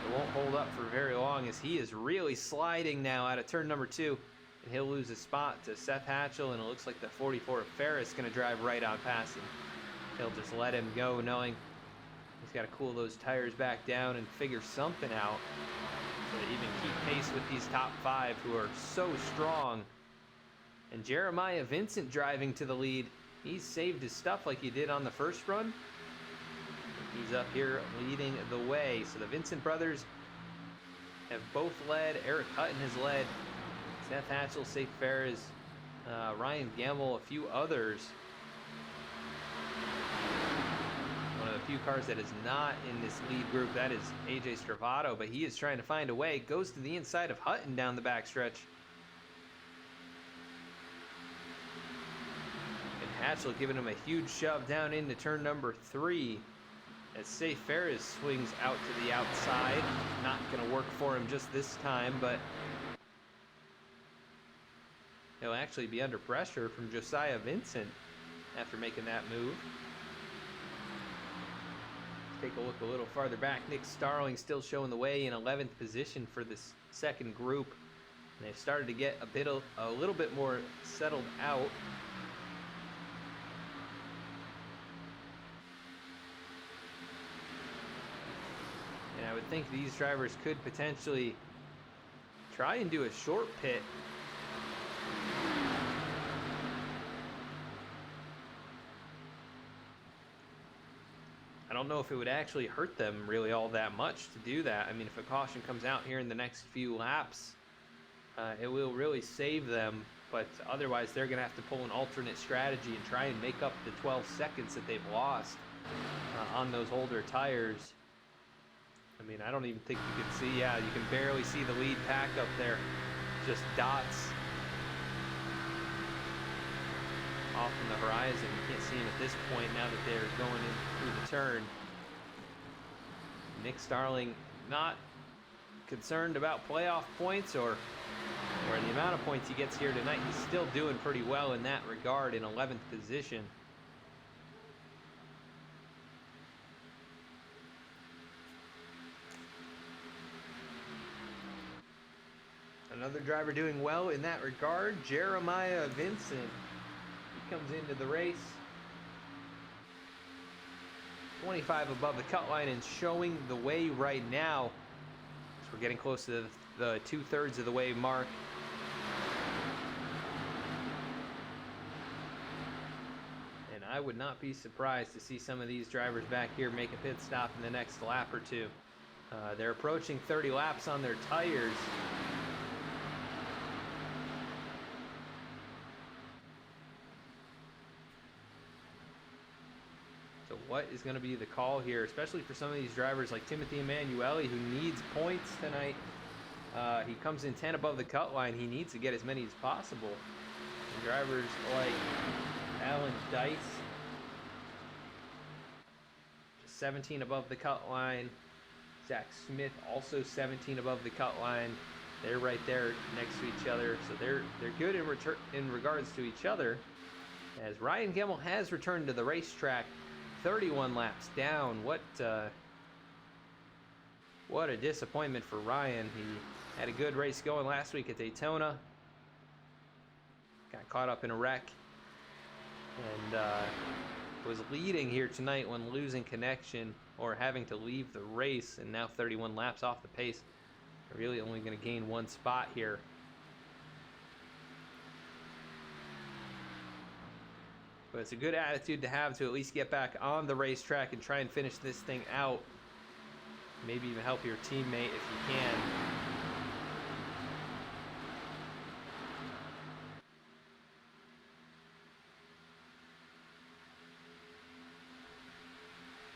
A: It won't hold up for very long, as he is really sliding now out of turn number 2. And he'll lose his spot to Seth Hatchell, and it looks like the 44 of Ferris is going to drive right on past him. He'll just let him go, knowing he's got to cool those tires back down and figure something out, so that he can keep pace with these top 5 who are so strong. And Jeremiah Vincent driving to the lead. He's saved his stuff like he did on the first run. He's up here leading the way. So the Vincent brothers have both led. Eric Hutton has led. Seth Hatchell, Safe Ferris, Ryan Gamble, a few others. One of the few cars that is not in this lead group, that is AJ Stravato, but he is trying to find a way. Goes to the inside of Hutton down the backstretch. And Hatchell giving him a huge shove down into turn number 3. As Safe Ferris swings out to the outside. Not going to work for him just this time, but he'll actually be under pressure from Josiah Vincent after making that move. Take a look a little farther back. Nick Starling still showing the way in 11th position for this second group. And they've started to get a little bit more settled out. And I would think these drivers could potentially try and do a short pit. I don't know if it would actually hurt them really all that much to do that. I mean, if a caution comes out here in the next few laps, it will really save them. But otherwise, they're going to have to pull an alternate strategy and try and make up the 12 seconds that they've lost on those older tires. I mean, I don't even think you can see. Yeah, you can barely see the lead pack up there. Just dots off in the horizon. You can't see them at this point now that they're going in through the turn. Nick Starling not concerned about playoff points or the amount of points he gets here tonight. He's still doing pretty well in that regard, in 11th position. Another driver doing well in that regard, Jeremiah Vincent. He comes into the race 25 above the cut line and showing the way right now. So we're getting close to the 2/3 of the way mark. And I would not be surprised to see some of these drivers back here make a pit stop in the next lap or two. They're approaching 30 laps on their tires. So what is going to be the call here, especially for some of these drivers like Timothy Emanuele, who needs points tonight? He comes in 10 above the cut line. He needs to get as many as possible. And drivers like Alan Dice, just 17 above the cut line. Zach Smith, also 17 above the cut line. They're right there next to each other, so they're good in regards to each other. As Ryan Gemmel has returned to the racetrack, 31 laps down. What a disappointment for Ryan. He had a good race going last week at Daytona. Got caught up in a wreck. And was leading here tonight when losing connection or having to leave the race. And now 31 laps off the pace. They're really only going to gain one spot here. But it's a good attitude to have to at least get back on the racetrack and try and finish this thing out. Maybe even help your teammate if you can.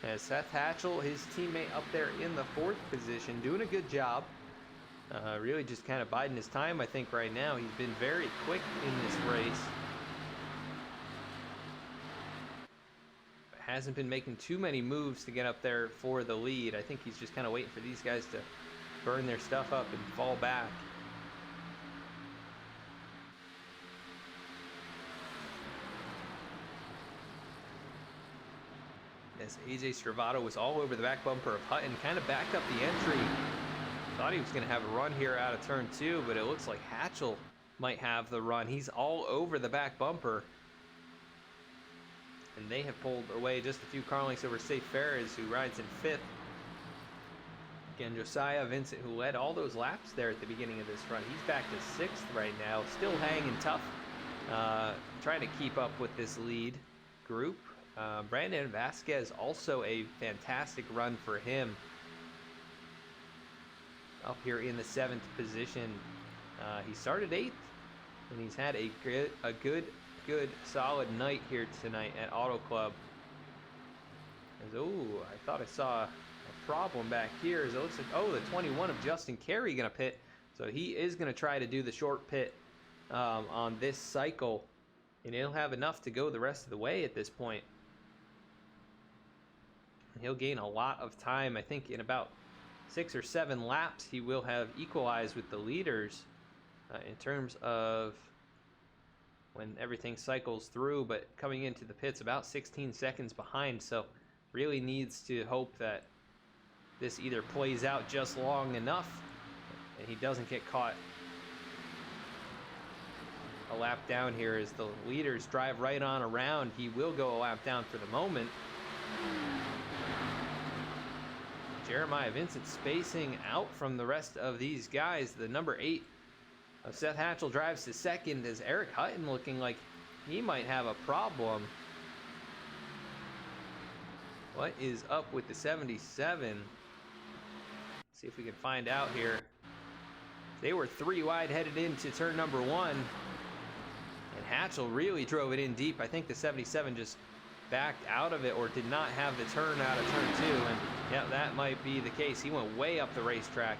A: As Seth Hatchell, his teammate up there in the 4th position, doing a good job. Really just kind of biding his time, I think, right now. He's been very quick in this race. Hasn't been making too many moves to get up there for the lead. I think he's just kind of waiting for these guys to burn their stuff up and fall back. As AJ Stravato was all over the back bumper of Hutton, kind of backed up the entry. Thought he was going to have a run here out of turn 2, but it looks like Hatchell might have the run. He's all over the back bumper. And they have pulled away just a few car lengths over Safe Ferris, who rides in 5th. Again, Josiah Vincent, who led all those laps there at the beginning of this run. He's back to 6th right now, still hanging tough, trying to keep up with this lead group. Brandon Vasquez, also a fantastic run for him. Up here in the 7th position. He started 8th, and he's had a good solid night here tonight at Auto Club. I thought I saw a problem back here. As it looks like, the 21 of Justin Carey gonna pit. So he is gonna try to do the short pit on this cycle, and he'll have enough to go the rest of the way at this point. He'll gain a lot of time. I think in about 6 or 7 laps he will have equalized with the leaders in terms of when everything cycles through, but coming into the pits about 16 seconds behind, so really needs to hope that this either plays out just long enough and he doesn't get caught a lap down here as the leaders drive right on around. He will go a lap down for the moment. Jeremiah Vincent spacing out from the rest of these guys. The number 8 Seth Hatchell drives to second as Eric Hutton looking like he might have a problem. What is up with the 77? Let's see if we can find out here. They were 3 wide headed into turn number 1. And Hatchell really drove it in deep. I think the 77 just backed out of it or did not have the turn out of turn 2. And yeah, that might be the case. He went way up the racetrack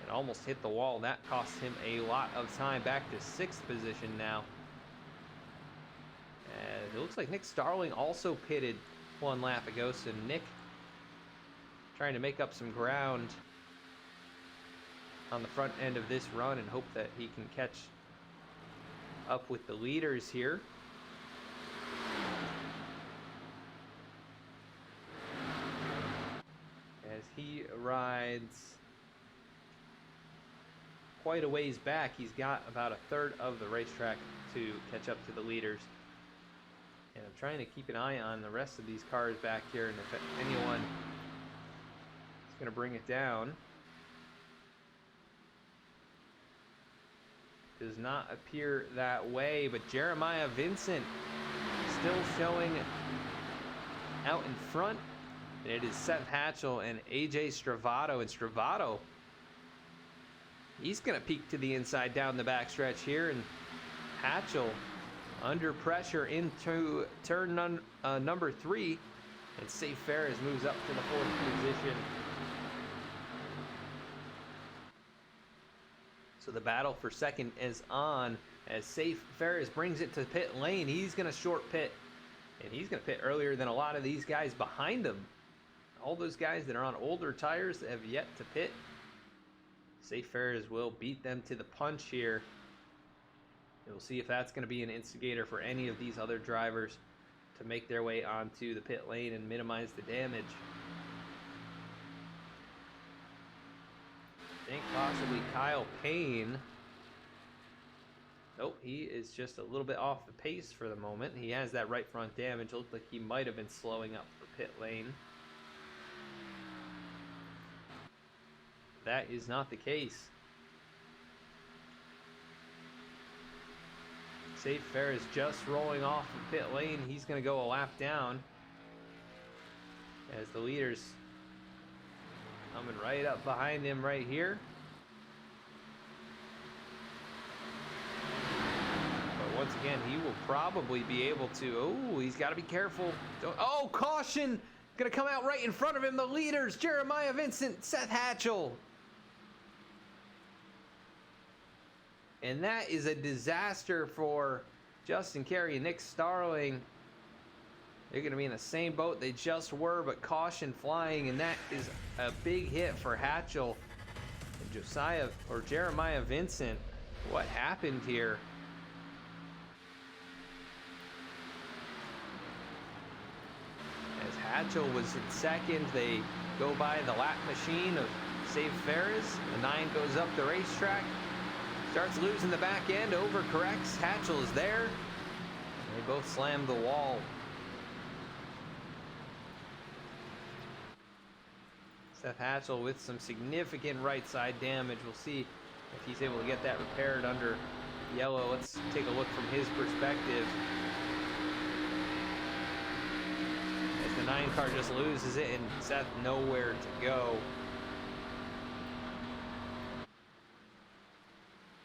A: and almost hit the wall. That cost him a lot of time. Back to 6th position now. And it looks like Nick Starling also pitted 1 lap ago. So Nick trying to make up some ground on the front end of this run and hope that he can catch up with the leaders here. As he rides quite a ways back, he's got about a third of the racetrack to catch up to the leaders. And I'm trying to keep an eye on the rest of these cars back here, and if anyone is going to bring it down. Does not appear that way, but Jeremiah Vincent still showing out in front. And it is Seth Hatchell and AJ Stravato. And Stravato, he's going to peek to the inside down the backstretch here. And Hatchell under pressure into turn number 3. And Safe Ferris moves up to the 4th position. So the battle for second is on as Safe Ferris brings it to pit lane. He's going to short pit, and he's going to pit earlier than a lot of these guys behind him. All those guys that are on older tires that have yet to pit. Safe Ferris will beat them to the punch here. We'll see if that's going to be an instigator for any of these other drivers to make their way onto the pit lane and minimize the damage. I think possibly Kyle Payne. Nope, he is just a little bit off the pace for the moment. He has that right front damage. Looked like he might have been slowing up for pit lane. That is not the case. Safe Ferris just rolling off of pit lane. He's going to go a lap down as the leaders coming right up behind him right here. But once again, he will probably be able to... Oh, he's got to be careful. Oh, caution! Going to come out right in front of him. The leaders, Jeremiah Vincent, Seth Hatchell. And that is a disaster for Justin Carey and Nick Starling. They're going to be in the same boat they just were, but caution flying, and that is a big hit for Hatchell. And Jeremiah Vincent, what happened here? As Hatchell was in second, they go by the lap machine of Safe Ferris. The 9 goes up the racetrack, starts losing the back end, overcorrects. Hatchell is there. They both slam the wall. Seth Hatchell with some significant right side damage. We'll see if he's able to get that repaired under yellow. Let's take a look from his perspective. As the 9 car just loses it and Seth nowhere to go.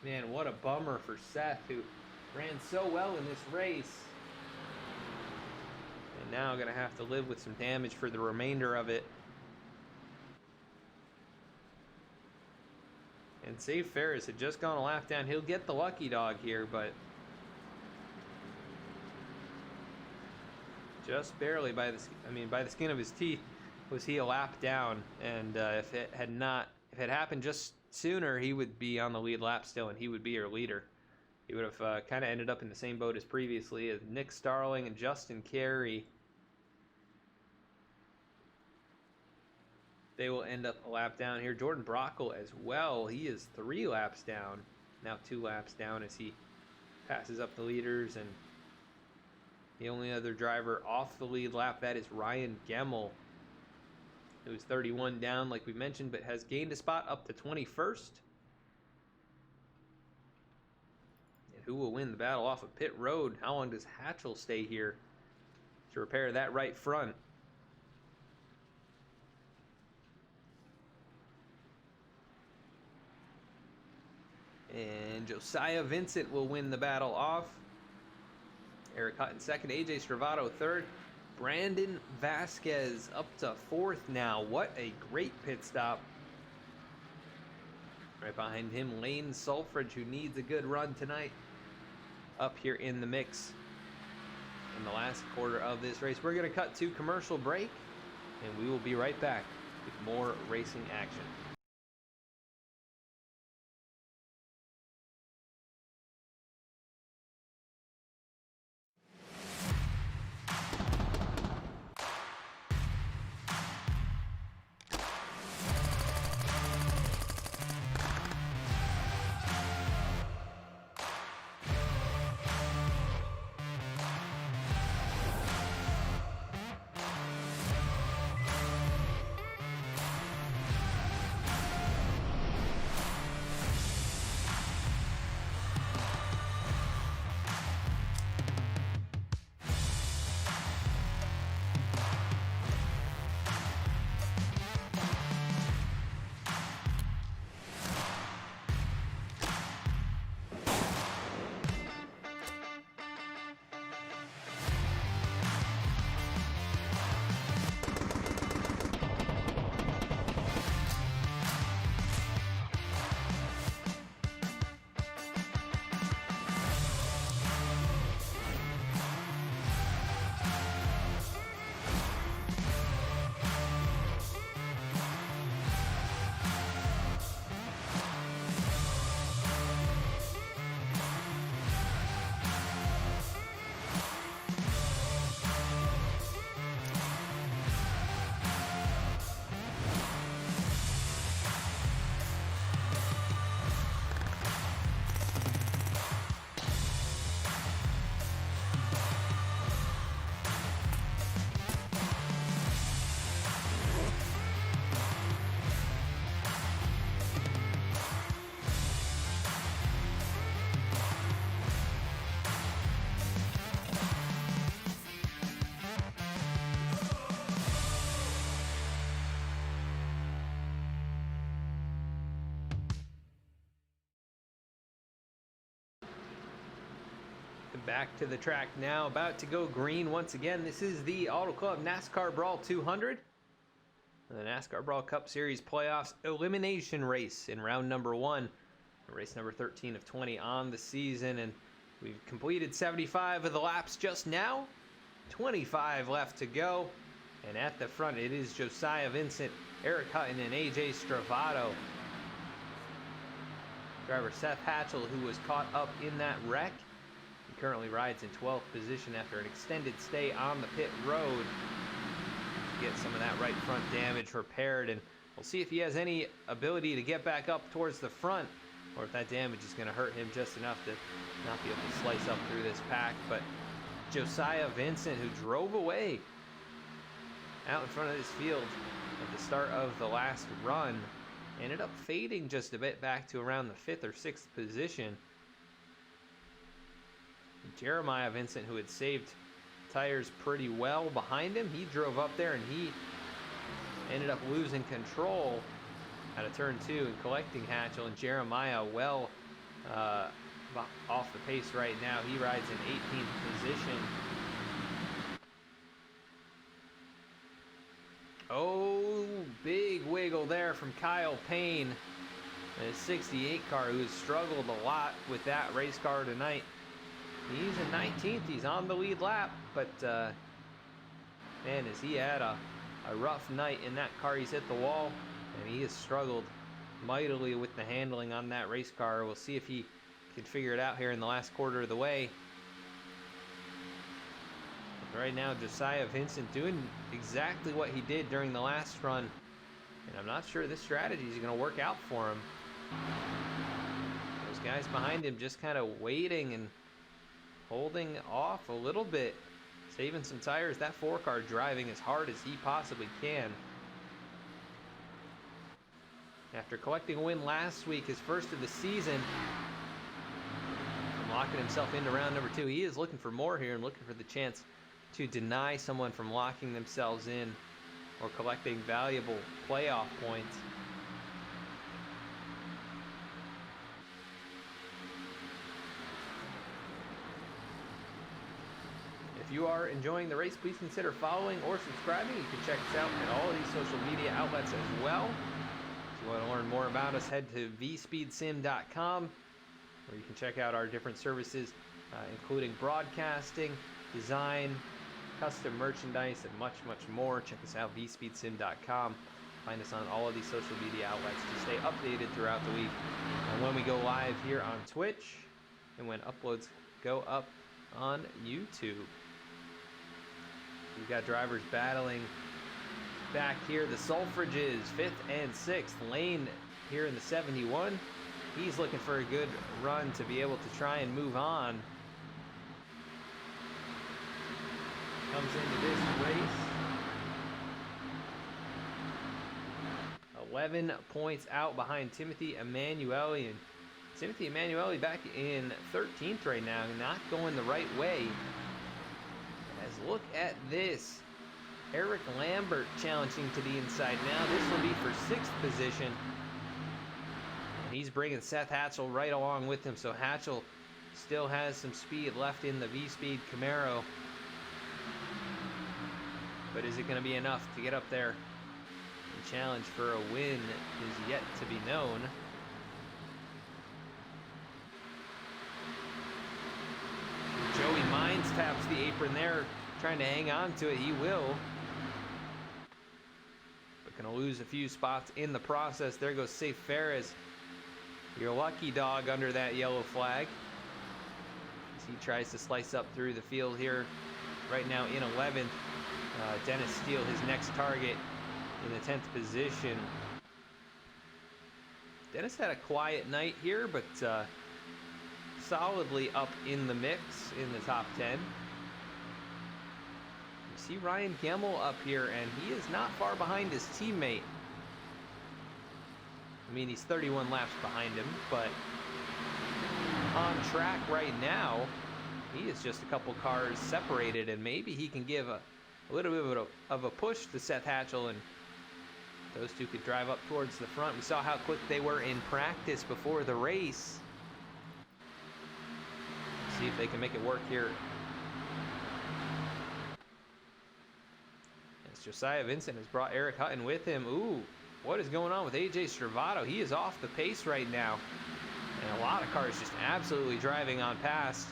A: Man, what a bummer for Seth, who ran so well in this race. And now going to have to live with some damage for the remainder of it. And Safe Ferris had just gone a lap down. He'll get the lucky dog here, but just barely by the skin of his teeth was he a lap down. And if it had happened just sooner, he would be on the lead lap still, and he would be your leader. He would have kind of ended up in the same boat as previously as Nick Starling and Justin Carey. They will end up a lap down here. Jordan Brockle as well. He is 3 laps down. Now 2 laps down as he passes up the leaders. And the only other driver off the lead lap, that is Ryan Gemmel, who's 31 down, like we mentioned, but has gained a spot up to 21st. Who will win the battle off of pit road? How long does Hatchell stay here to repair that right front? And Josiah Vincent will win the battle off. Eric Hutton second, AJ Stravato third. Brandon Vasquez up to fourth now. What a great pit stop. Right behind him, Lane Sulfridge, who needs a good run tonight, up here in the mix in the last quarter of this race. We're going to cut to commercial break, and we will be right back with more racing action. Back to the track now, about to go green once again. This is the Auto Club NASCAR Brawl 200. The NASCAR Brawl Cup Series Playoffs Elimination Race in round number 1. Race number 13 of 20 on the season. And we've completed 75 of the laps just now. 25 left to go. And at the front, it is Josiah Vincent, Eric Hutton, and AJ Stravato. Driver Seth Hatchell, who was caught up in that wreck, currently rides in 12th position after an extended stay on the pit road to get some of that right front damage repaired, and we'll see if he has any ability to get back up towards the front, or if that damage is going to hurt him just enough to not be able to slice up through this pack. But Josiah Vincent, who drove away out in front of this field at the start of the last run, ended up fading just a bit back to around the 5th or 6th position. Jeremiah Vincent, who had saved tires pretty well behind him, he drove up there and he ended up losing control out of turn 2 and collecting Hatchell. And Jeremiah well off the pace right now. He rides in 18th position. Oh, big wiggle there from Kyle Payne, a 68 car who has struggled a lot with that race car tonight. He's in 19th. He's on the lead lap, but man, has he had a rough night in that car. He's hit the wall, and he has struggled mightily with the handling on that race car. We'll see if he can figure it out here in the last quarter of the way. But right now, Josiah Vincent doing exactly what he did during the last run, and I'm not sure this strategy is going to work out for him. Those guys behind him just kind of waiting and holding off a little bit, saving some tires. That 4 car driving as hard as he possibly can. After collecting a win last week, his first of the season, locking himself into round number 2. He is looking for more here and looking for the chance to deny someone from locking themselves in or collecting valuable playoff points. If you are enjoying the race, please consider following or subscribing. You can check us out at all of these social media outlets as well. If you want to learn more about us, head to vspeedsim.com, where you can check out our different services, including broadcasting, design, custom merchandise, and much, much more. Check us out, vspeedsim.com. Find us on all of these social media outlets to stay updated throughout the week. And when we go live here on Twitch, and when uploads go up on YouTube. We've got drivers battling back here. The Sulfridges, 5th and 6th. Lane here in the 71. He's looking for a good run to be able to try and move on. Comes into this race 11 points out behind Timothy Emanuele. And Timothy Emanuele back in 13th right now, not going the right way. As look at this. Eric Lambert challenging to the inside now. This will be for 6th position. And he's bringing Seth Hatchell right along with him. So Hatchell still has some speed left in the V-Speed Camaro. But is it going to be enough to get up there? The challenge for a win is yet to be known. Joey Mines taps the apron there, trying to hang on to it. He will. But going to lose a few spots in the process. There goes Safe Ferris. Your lucky dog under that yellow flag. As he tries to slice up through the field here. Right now in 11th. Dennis Steele, his next target, in the 10th position. Dennis had a quiet night here, but solidly up in the mix in the top 10. You see Ryan Gemmel up here, and he is not far behind his teammate. I mean, he's 31 laps behind him, but on track right now, he is just a couple cars separated, and maybe he can give a little bit of a push to Seth Hatchell, and those two could drive up towards the front. We saw how quick they were in practice before the race. See if they can make it work here. As Josiah Vincent has brought Eric Hutton with him. Ooh, what is going on with AJ Stravato? He is off the pace right now. And a lot of cars just absolutely driving on past.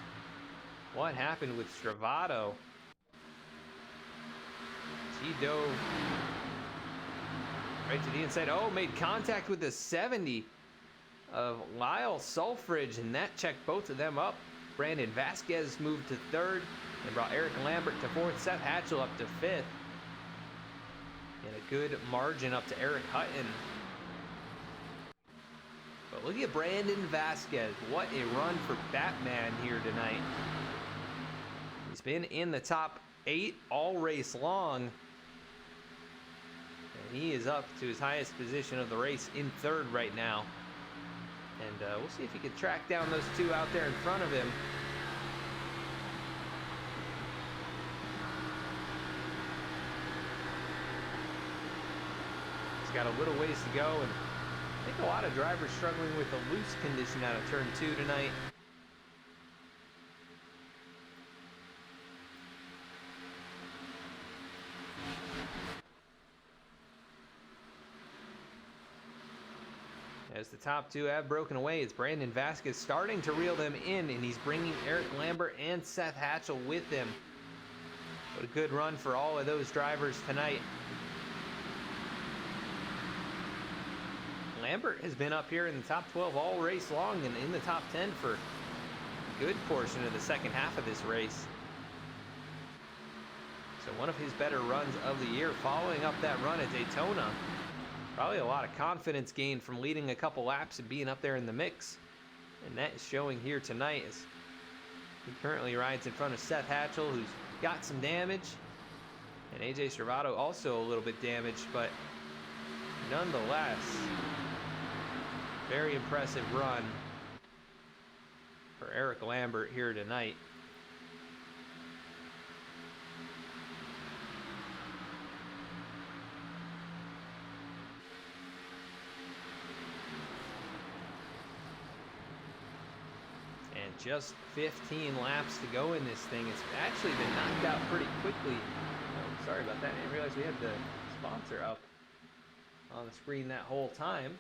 A: What happened with Stravato? He dove right to the inside. Oh, made contact with the 70 of Lyle Sulfridge, and that checked both of them up. Brandon Vasquez moved to 3rd and brought Eric Lambert to 4th. Seth Hatchell up to 5th. And a good margin up to Eric Hutton. But look at Brandon Vasquez. What a run for Batman here tonight. He's been in the top 8 all race long. And he is up to his highest position of the race in 3rd right now. And we'll see if he can track down those two out there in front of him. He's got a little ways to go, and I think a lot of drivers struggling with a loose condition out of turn 2 tonight. As the top 2 have broken away, it's Brandon Vasquez starting to reel them in, and he's bringing Eric Lambert and Seth Hatchell with him. What a good run for all of those drivers tonight. Lambert has been up here in the top 12 all race long and in the top 10 for a good portion of the second half of this race. So one of his better runs of the year, following up that run at Daytona. Probably a lot of confidence gained from leading a couple laps and being up there in the mix. And that is showing here tonight as he currently rides in front of Seth Hatchell, who's got some damage. And AJ Stravato also a little bit damaged, but nonetheless, very impressive run for Eric Lambert here tonight. And just 15 laps to go in this thing. It's actually been knocked out pretty quickly. Oh, sorry about that. I didn't realize we had the sponsor up on the screen that whole time.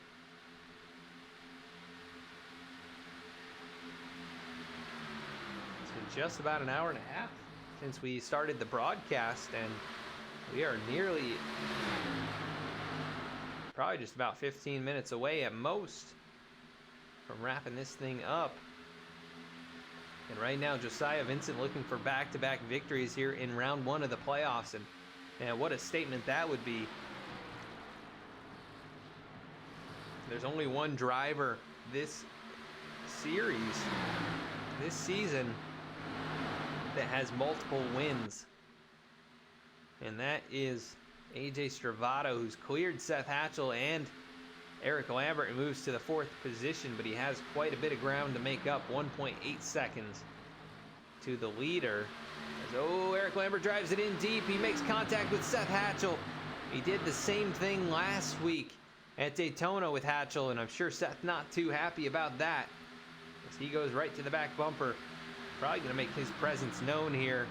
A: It's been just about an hour and a half since we started the broadcast, and we are nearly, probably just about 15 minutes away at most from wrapping this thing up. And right now, Josiah Vincent looking for back-to-back victories here in round one of the playoffs. And man, what a statement that would be. There's only one driver this series, this season, that has multiple wins. And that is AJ Stravato, who's cleared Seth Hatchell and Eric Lambert and moves to the 4th position, but he has quite a bit of ground to make up. 1.8 seconds to the leader. As, Eric Lambert drives it in deep. He makes contact with Seth Hatchell. He did the same thing last week at Daytona with Hatchell, and I'm sure Seth not too happy about that, as he goes right to the back bumper. Probably going to make his presence known here.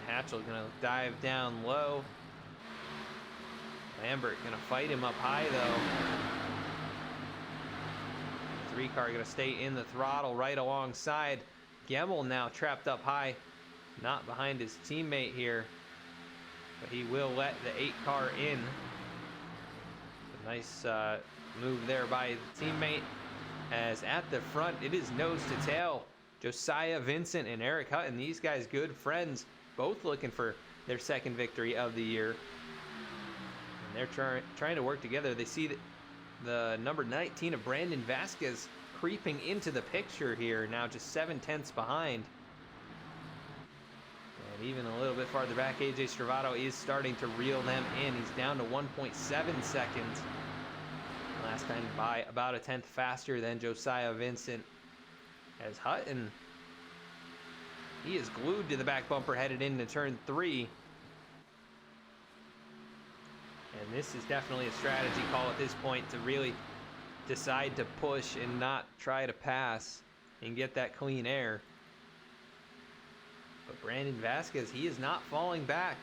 A: Hatchell gonna dive down low. Lambert gonna fight him up high though. 3 car gonna stay in the throttle right alongside. Gemmel now trapped up high, not behind his teammate here, but he will let the 8 car in. A nice move there by the teammate, as at the front it is nose to tail. Josiah Vincent and Eric Hutton, these guys good friends, both looking for their 2nd victory of the year. And they're trying to work together. They see the number 19 of Brandon Vasquez creeping into the picture here, now just 7/10 behind. And even a little bit farther back, AJ Stravato is starting to reel them in. He's down to 1.7 seconds. Last time by about a 10th faster than Josiah Vincent. As Hutton, he is glued to the back bumper headed into turn 3. And this is definitely a strategy call at this point to really decide to push and not try to pass and get that clean air. But Brandon Vasquez, he is not falling back.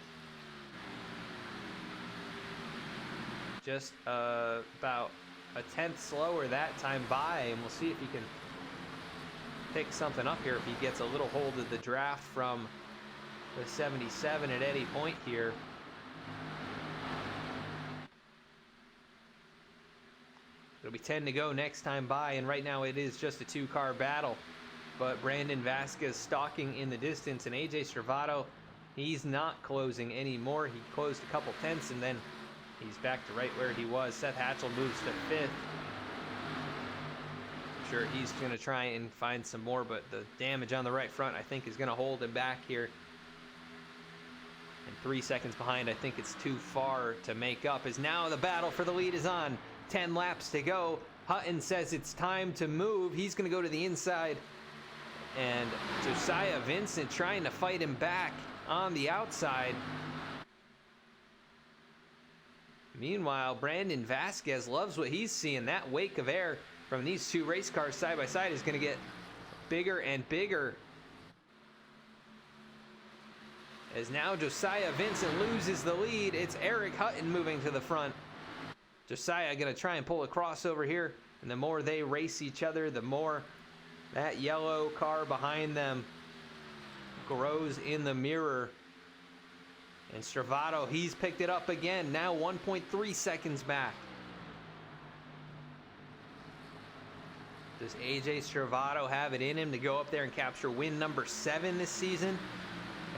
A: Just about a 10th slower that time by, and we'll see if he can pick something up here if he gets a little hold of the draft from the 77 at any point here. It'll be 10 to go next time by, and right now it is just a 2-car battle. But Brandon Vasquez stalking in the distance, and AJ Stravato, he's not closing anymore. He closed a couple tenths, and then he's back to right where he was. Seth Hatchell moves to 5th. Sure, he's going to try and find some more, but the damage on the right front, I think, is going to hold him back here. And 3 seconds behind, I think it's too far to make up, as now the battle for the lead is on. 10 laps to go. Hutton says it's time to move. He's going to go to the inside, and Josiah Vincent trying to fight him back on the outside. Meanwhile, Brandon Vasquez loves what he's seeing. That wake of air from these 2 race cars side by side is going to get bigger and bigger, as now Josiah Vincent loses the lead. It's Eric Hutton moving to the front. Josiah going to try and pull a crossover here, and the more they race each other, the more that yellow car behind them grows in the mirror. And Stravato, he's picked it up again, now 1.3 seconds back. Does AJ Stravato have it in him to go up there and capture win number 7 this season?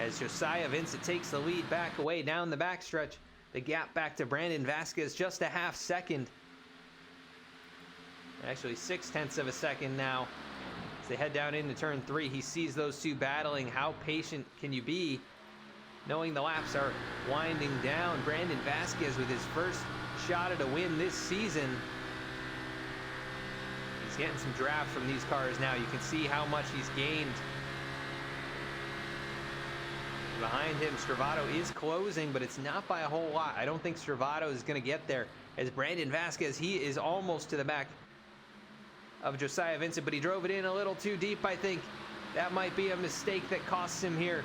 A: As Josiah Vincent takes the lead back away down the backstretch. The gap back to Brandon Vasquez, just a half second. Actually 0.6 of a second now. As they head down into turn 3, he sees those 2 battling. How patient can you be knowing the laps are winding down? Brandon Vasquez with his first shot at a win this season. He's getting some draft from these cars now. You can see how much he's gained. Behind him, Stravato is closing, but it's not by a whole lot. I don't think Stravato is going to get there. As Brandon Vasquez, he is almost to the back of Josiah Vincent, but he drove it in a little too deep, I think. That might be a mistake that costs him here.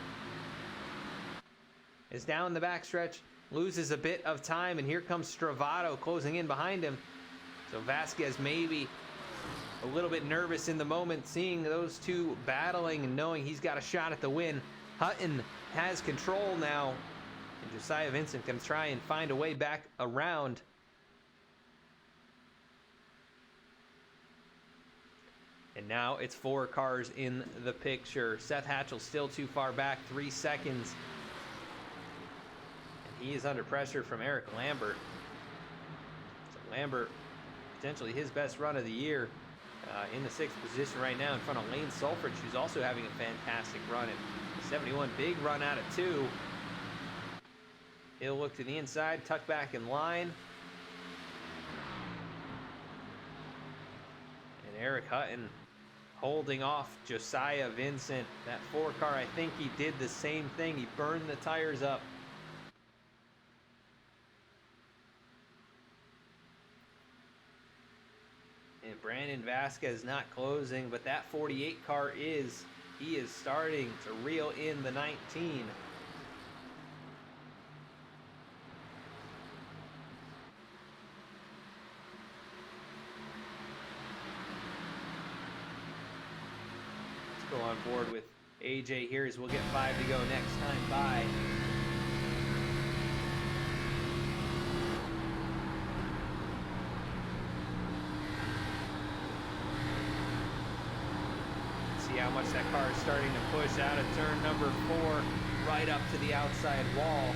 A: Is down the backstretch, loses a bit of time, and here comes Stravato closing in behind him. So Vasquez maybe a little bit nervous in the moment, seeing those two battling and knowing he's got a shot at the win. Hutton has control now, and Josiah Vincent can try and find a way back around. And now it's 4 cars in the picture. Seth Hatchell still too far back, 3 seconds. And he is under pressure from Eric Lambert. So Lambert, potentially his best run of the year, in the 6th position right now in front of Lane Sulfrich, who's also having a fantastic run. And 71, big run out of 2. He'll look to the inside, tuck back in line. And Eric Hutton holding off Josiah Vincent. That 4 car, I think he did the same thing. He burned the tires up. And Brandon Vasquez not closing, but that 48 car is. He is starting to reel in the 19. Go on board with AJ here as we'll get 5 to go next time by. See how much that car is starting to push out of turn number 4 right up to the outside wall.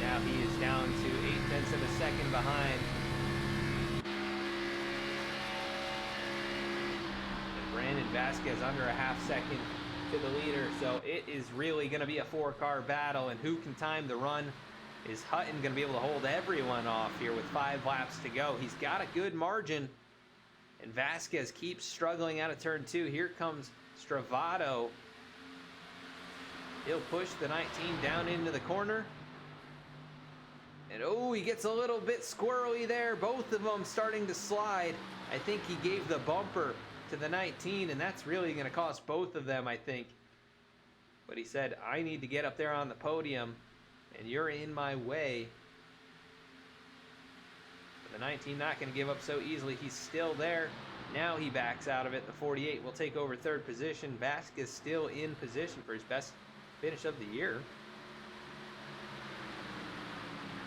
A: Now he is down to 0.8 of a second behind. Brandon Vasquez under a half second to the leader, so it is really going to be a 4-car battle, and who can time the run? Is Hutton going to be able to hold everyone off here with 5 laps to go? He's got a good margin, and Vasquez keeps struggling out of turn 2. Here comes Stravato. He'll push the 19 down into the corner, and oh, he gets a little bit squirrely there. Both of them starting to slide. I think he gave the bumper to the 19, and that's really going to cost both of them, I think. But he said, I need to get up there on the podium, and you're in my way. But the 19 not going to give up so easily. He's still there. Now he backs out of it. The 48 will take over 3rd position. Vasquez still in position for his best finish of the year.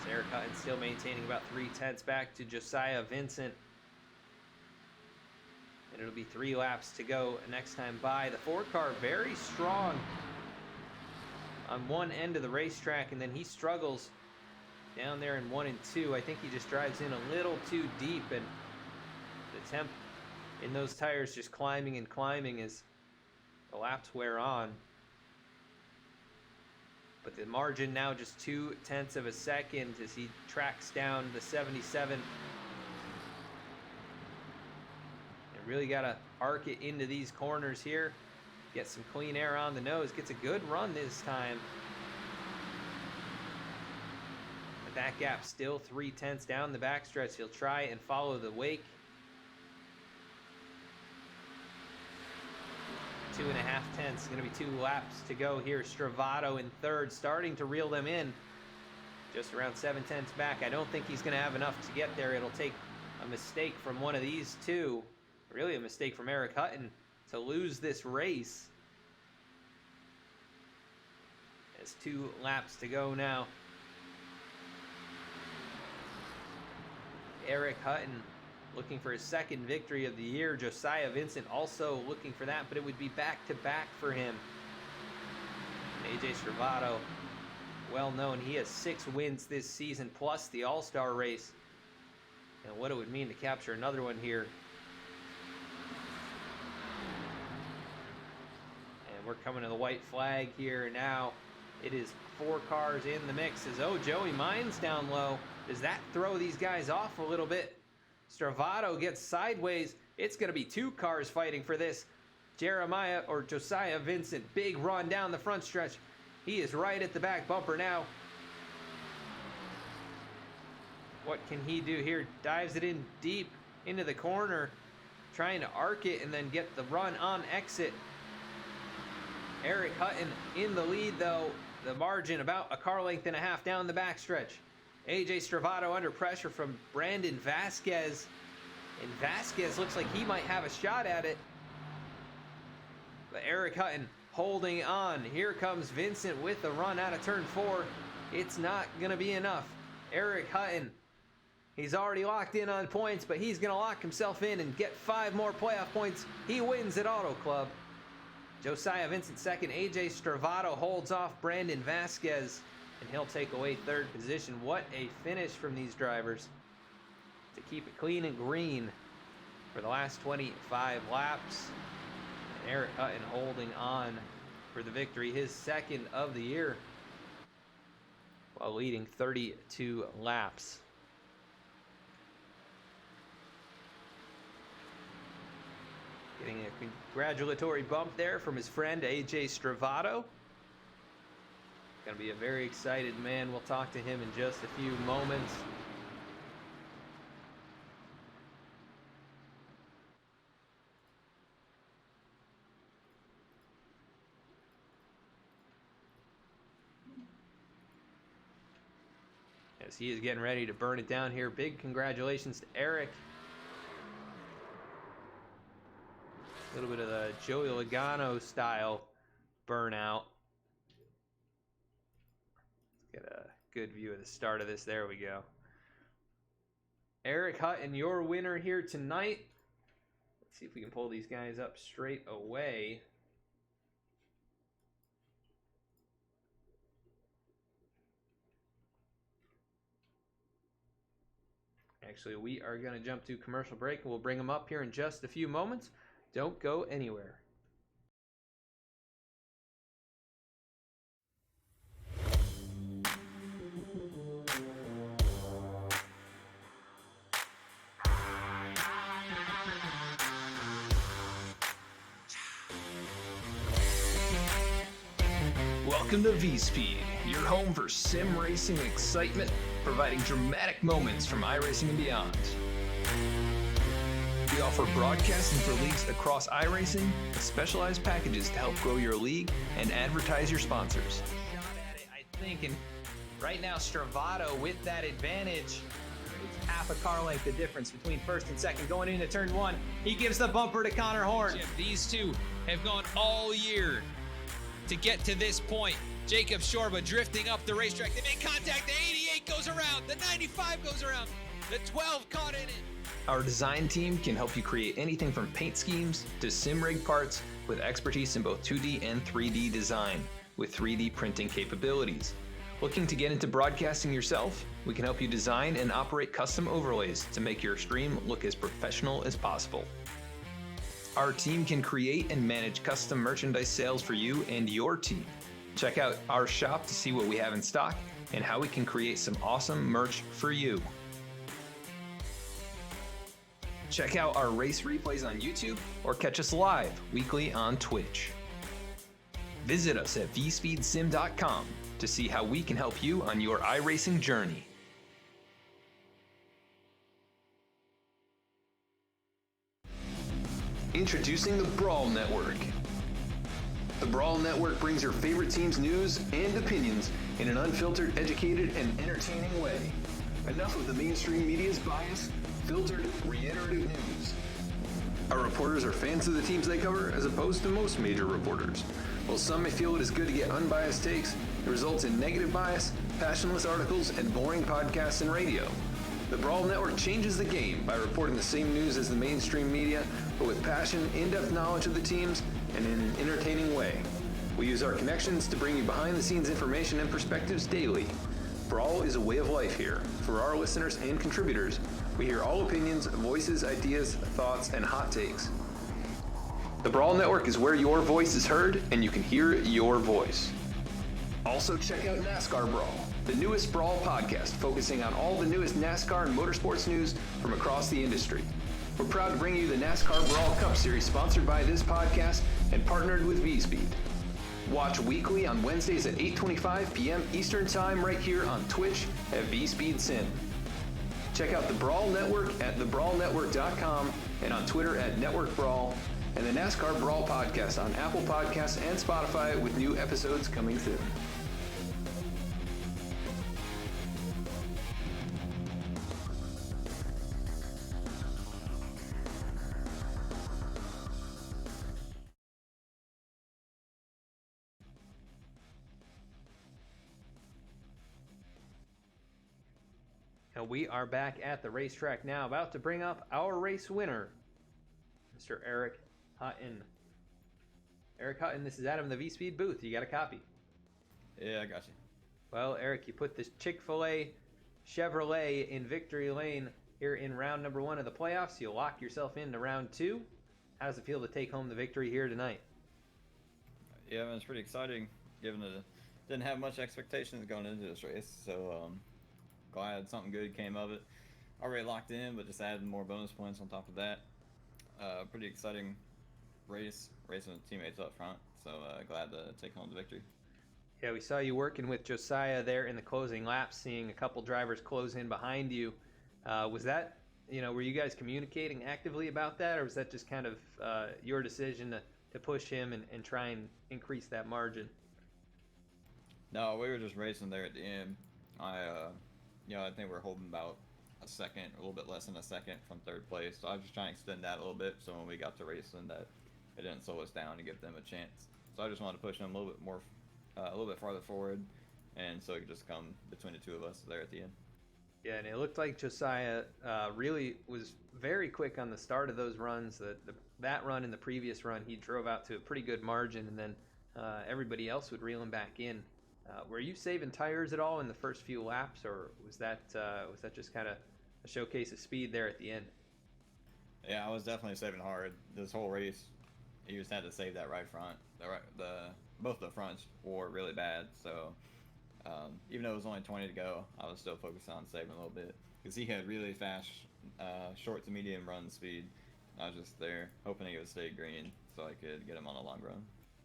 A: Eric Hutton still maintaining about 0.3 back to Josiah Vincent. And it'll be 3 laps to go next time by. The 4-car very strong on one end of the racetrack, and then he struggles down there in 1 and 2. I think he just drives in a little too deep, and the temp in those tires just climbing and climbing as the laps wear on. But the margin now just 0.2 of a second as he tracks down the 77. Really got to arc it into these corners here. Get some clean air on the nose. Gets a good run this time. But that gap still 0.3 down the backstretch. He'll try and follow the wake. 2.5 tenths. Going to be 2 laps to go here. Stravato in 3rd, starting to reel them in. Just around 0.7 back. I don't think he's going to have enough to get there. It'll take a mistake from one of these two. Really a mistake from Eric Hutton to lose this race. There's 2 laps to go now. Eric Hutton looking for his 2nd victory of the year. Josiah Vincent also looking for that, but it would be back-to-back for him. And AJ Stravato, well known, he has 6 wins this season, plus the All-Star race. And what it would mean to capture another one here. And we're coming to the white flag here now. It is 4 cars in the mix. As Joey Mines down low. Does that throw these guys off a little bit? Stravato gets sideways. It's going to be 2 cars fighting for this. Josiah Vincent, big run down the front stretch. He is right at the back bumper now. What can he do here? Dives it in deep into the corner, trying to arc it and then get the run on exit. Eric Hutton in the lead though. The margin about a car length and a half down the backstretch. AJ Stravato under pressure from Brandon Vasquez. And Vasquez looks like he might have a shot at it. But Eric Hutton holding on. Here comes Vincent with the run out of turn 4. It's not going to be enough. Eric Hutton, he's already locked in on points, but he's going to lock himself in and get 5 more playoff points. He wins at Auto Club. Josiah Vincent second. AJ Stravato holds off Brandon Vasquez, and he'll take away 3rd position. What a finish from these drivers to keep it clean and green for the last 25 laps. And Eric Hutton holding on for the victory, his 2nd of the year, while leading 32 laps. Getting a congratulatory bump there from his friend AJ Stravato. Going to be a very excited man. We'll talk to him in just a few moments. As he is getting ready to burn it down here. Big congratulations to Eric. A little bit of the Joey Logano style burnout. Let's get a good view of the start of this. There we go. Eric Hutton, your winner here tonight. Let's see if we can pull these guys up straight away. Actually, we are going to jump to commercial break, and we'll bring them up here in just a few moments. Don't go anywhere.
B: Welcome to V-Speed, your home for sim racing excitement, providing dramatic moments from iRacing and beyond. We offer broadcasting for leagues across iRacing with specialized packages to help grow your league and advertise your sponsors.
A: Shot at it, I think, and right now Stravato with that advantage. It's half a car length the difference between 1st and 2nd going into turn 1. He gives the bumper to Connor Horn.
D: These two have gone all year to get to this point. Jacob Shorba drifting up the racetrack. They make contact. The 88 goes around. The 95 goes around. The 12 caught in it.
B: Our design team can help you create anything from paint schemes to sim rig parts with expertise in both 2D and 3D design with 3D printing capabilities. Looking to get into broadcasting yourself? We can help you design and operate custom overlays to make your stream look as professional as possible. Our team can create and manage custom merchandise sales for you and your team. Check out our shop to see what we have in stock and how we can create some awesome merch for you. Check out our race replays on YouTube or catch us live weekly on Twitch. Visit us at vspeedsim.com to see how we can help you on your iRacing journey. Introducing the Brawl Network. The Brawl Network brings your favorite team's news and opinions in an unfiltered, educated, and entertaining way. Enough of the mainstream media's bias, filtered, reiterative news. Our reporters are fans of the teams they cover, as opposed to most major reporters. While some may feel it is good to get unbiased takes, it results in negative bias, passionless articles, and boring podcasts and radio. The Brawl Network changes the game by reporting the same news as the mainstream media, but with passion, in-depth knowledge of the teams, and in an entertaining way. We use our connections to bring you behind-the-scenes information and perspectives daily. Brawl is a way of life here. For our listeners and contributors, we hear all opinions, voices, ideas, thoughts, and hot takes. The Brawl Network is where your voice is heard, and you can hear your voice. Also, check out NASCAR Brawl, the newest Brawl podcast focusing on all the newest NASCAR and motorsports news from across the industry. We're proud to bring you the NASCAR Brawl Cup Series sponsored by this podcast and partnered with V-Speed. Watch weekly on Wednesdays at 8:25 p.m. Eastern Time right here on Twitch at V-Speed Sim. Check out the Brawl Network at thebrawlnetwork.com and on Twitter at Network Brawl, and the NASCAR Brawl podcast on Apple Podcasts and Spotify with new episodes coming soon.
A: And we are back at the racetrack now, about to bring up our race winner, Mr. Eric Hutton. Eric Hutton, this is Adam in the V-Speed booth. You got a copy?
E: Yeah, I got you.
A: Well, Eric, you put this Chick-fil-A Chevrolet in victory lane here in round number 1 of the playoffs. You lock yourself into round 2. How does it feel to take home the victory here tonight?
E: Yeah, man, it's pretty exciting, given that I didn't have much expectations going into this race. So, glad something good came of it. Already locked in, but just added more bonus points on top of that. Pretty exciting race, racing with teammates up front. So glad to take home the victory.
A: Yeah, we saw you working with Josiah there in the closing laps, seeing a couple drivers close in behind you. Was that, were you guys communicating actively about that, or was that just kind of your decision to push him and try and increase that margin?
E: No, we were just racing there at the end. I think we're holding about a second, a little bit less than a second from third place. So I was just trying to extend that a little bit, so when we got to racing, that it didn't slow us down to give them a chance. So I just wanted to push them a little bit more, a little bit farther forward, and so it could just come between the two of us there at the end.
A: Yeah, and it looked like Josiah really was very quick on the start of those runs. That run and the previous run, he drove out to a pretty good margin, and then everybody else would reel him back in. Were you saving tires at all in the first few laps, or was that just kind of a showcase of speed there at the end?
E: Yeah, I was definitely saving hard this whole race. You just had to save that right front. Both the fronts wore really bad, so even though it was only 20 to go, I was still focused on saving a little bit because he had really fast short to medium run speed. I was just there hoping he would stay green so I could get him on a long run.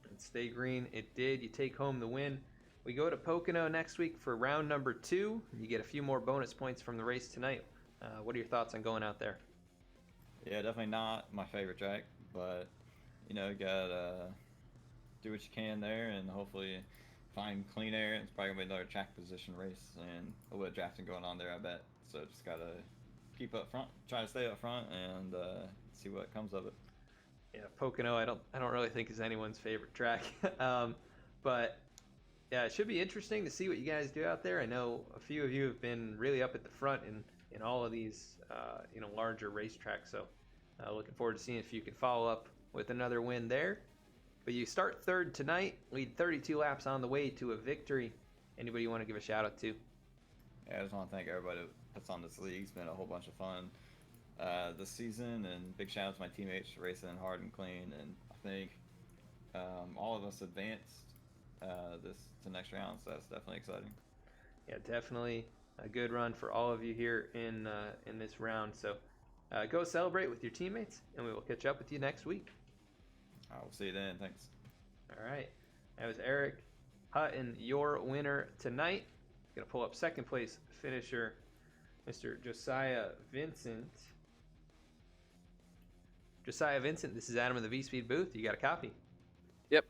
A: And stay green, it did. You take home the win. We go to Pocono next week for round number 2. You get a few more bonus points from the race tonight. What are your thoughts on going out there?
E: Yeah, definitely not my favorite track, but you gotta do what you can there and hopefully find clean air. It's probably gonna be another track position race and a little bit of drafting going on there, I bet. So just gotta keep up front, try to stay up front, and see what comes of it.
A: Yeah, Pocono, I don't really think is anyone's favorite track, but yeah, it should be interesting to see what you guys do out there. I know a few of you have been really up at the front in all of these, larger racetracks. So looking forward to seeing if you can follow up with another win there. But you start third tonight, lead 32 laps on the way to a victory. Anybody you want to give a shout out to?
E: Yeah, I just want to thank everybody that's on this league. It's been a whole bunch of fun this season, and big shout out to my teammates for racing hard and clean. And I think all of us advanced this to next round, so that's definitely exciting.
A: Yeah, definitely a good run for all of you here in this round. So go celebrate with your teammates, and we will catch up with you next week.
E: I will see you then. Thanks.
A: All right, that was Eric Hutton, your winner tonight. Gonna pull up second place finisher, Mr. Josiah Vincent. Josiah Vincent, this is Adam in the V-Speed booth. You got a copy?
F: Yep.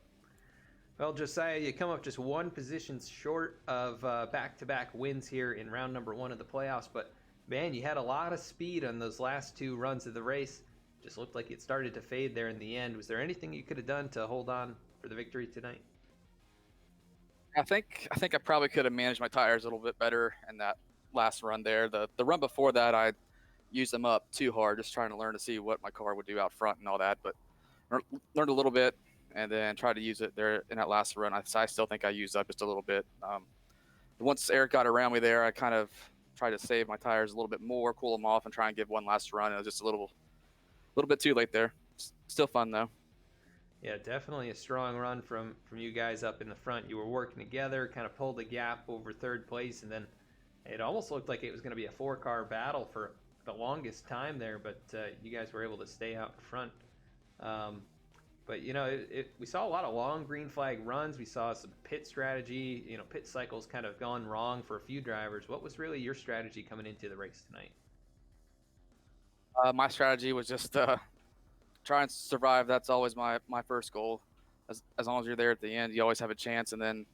A: Well, Josiah, you come up just one position short of back-to-back wins here in round number 1 of the playoffs, but man, you had a lot of speed on those last 2 runs of the race. Just looked like it started to fade there in the end. Was there anything you could have done to hold on for the victory tonight?
F: I think I probably could have managed my tires a little bit better in that last run there. The run before that, I used them up too hard, just trying to learn to see what my car would do out front and all that. But learned a little bit, and then tried to use it there in that last run. I still think I used up just a little bit. Once Eric got around me there, I kind of tried to save my tires a little bit more, cool them off, and try and give one last run. It was just a little bit too late there. Still fun though.
A: Yeah, definitely a strong run from you guys up in the front. You were working together, kind of pulled the gap over third place, and then it almost looked like it was going to be a 4-car battle for the longest time there, but you guys were able to stay out in front. Um, but we saw a lot of long green flag runs. We saw some pit strategy, pit cycles kind of gone wrong for a few drivers. What was really your strategy coming into the race tonight?
F: My strategy was just try and survive. That's always my first goal. As long as you're there at the end, you always have a chance. And then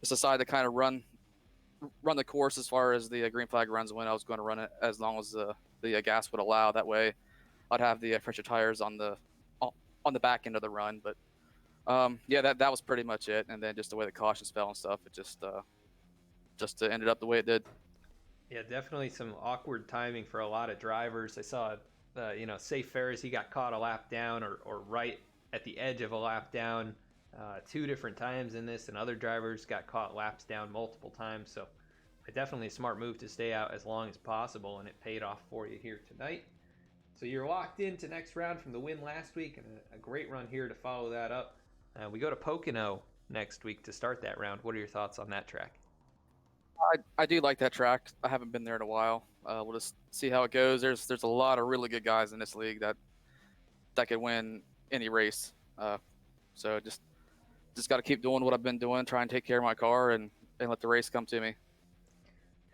F: just decide to kind of run the course as far as the green flag runs when I was going to run it, as long as the gas would allow. That way, I'd have the fresher tires on the back end of the run. But yeah, that was pretty much it. And then just the way the cautions fell and stuff, it just ended up the way it did.
A: Yeah, definitely some awkward timing for a lot of drivers. I saw, Safe Ferris, he got caught a lap down or right at the edge of a lap down 2 different times in this, and other drivers got caught laps down multiple times. So definitely a smart move to stay out as long as possible, and it paid off for you here tonight. So you're locked into next round from the win last week, and a great run here to follow that up. We go to Pocono next week to start that round. What are your thoughts on that track?
F: I do like that track. I haven't been there in a while. We'll just see how it goes. There's a lot of really good guys in this league that could win any race. So just got to keep doing what I've been doing, try and take care of my car, and let the race come to me.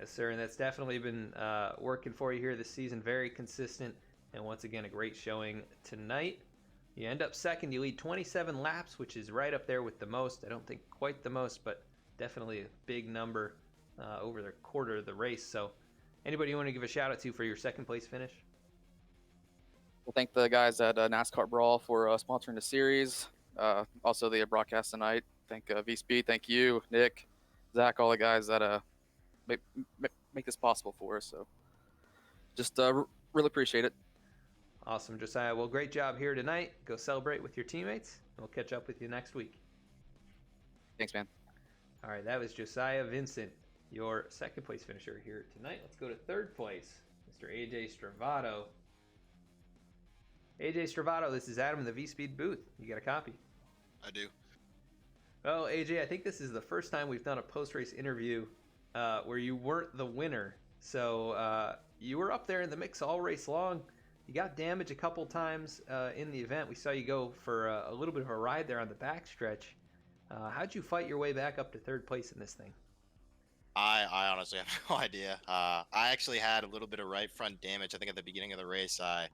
A: Yes, sir, and that's definitely been working for you here this season. Very consistent, and once again, a great showing tonight. You end up second. You lead 27 laps, which is right up there with the most. I don't think quite the most, but definitely a big number over the quarter of the race. So anybody you want to give a shout out to for your second place finish?
F: We'll thank the guys at NASCAR Brawl for sponsoring the series. Also the broadcast tonight. Thank V-Speed. Thank you, Nick, Zach, all the guys that make this possible for us. So just really appreciate it.
A: Awesome, Josiah. Well, great job here tonight. Go celebrate with your teammates. We'll catch up with you next week.
F: Thanks, man.
A: All right, that was Josiah Vincent, your second place finisher here tonight. Let's go to third place, Mr. AJ Stravato. AJ Stravato, this is Adam in the V-Speed booth. You got a copy?
G: I do.
A: Well, AJ, I think this is the first time we've done a post-race interview where you weren't the winner. So you were up there in the mix all race long. You got damaged a couple times in the event. We saw you go for a little bit of a ride there on the backstretch. How'd you fight your way back up to third place in this thing?
G: I honestly have no idea. I actually had a little bit of right front damage. I think at the beginning of the race, I,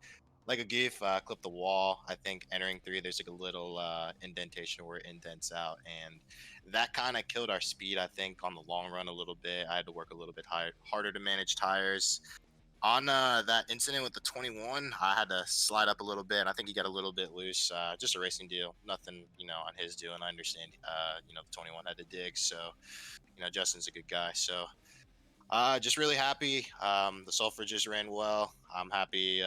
G: like a goof, clipped the wall. I think entering 3, there's like a little indentation where it indents out, and that kind of killed our speed. I think on the long run a little bit. I had to work a little bit harder to manage tires. On that incident with the 21, I had to slide up a little bit, and I think he got a little bit loose. Just a racing deal, nothing, on his doing. I understand, the 21 had to dig, so, Justin's a good guy. So, just really happy. The sulfurages ran well. I'm happy,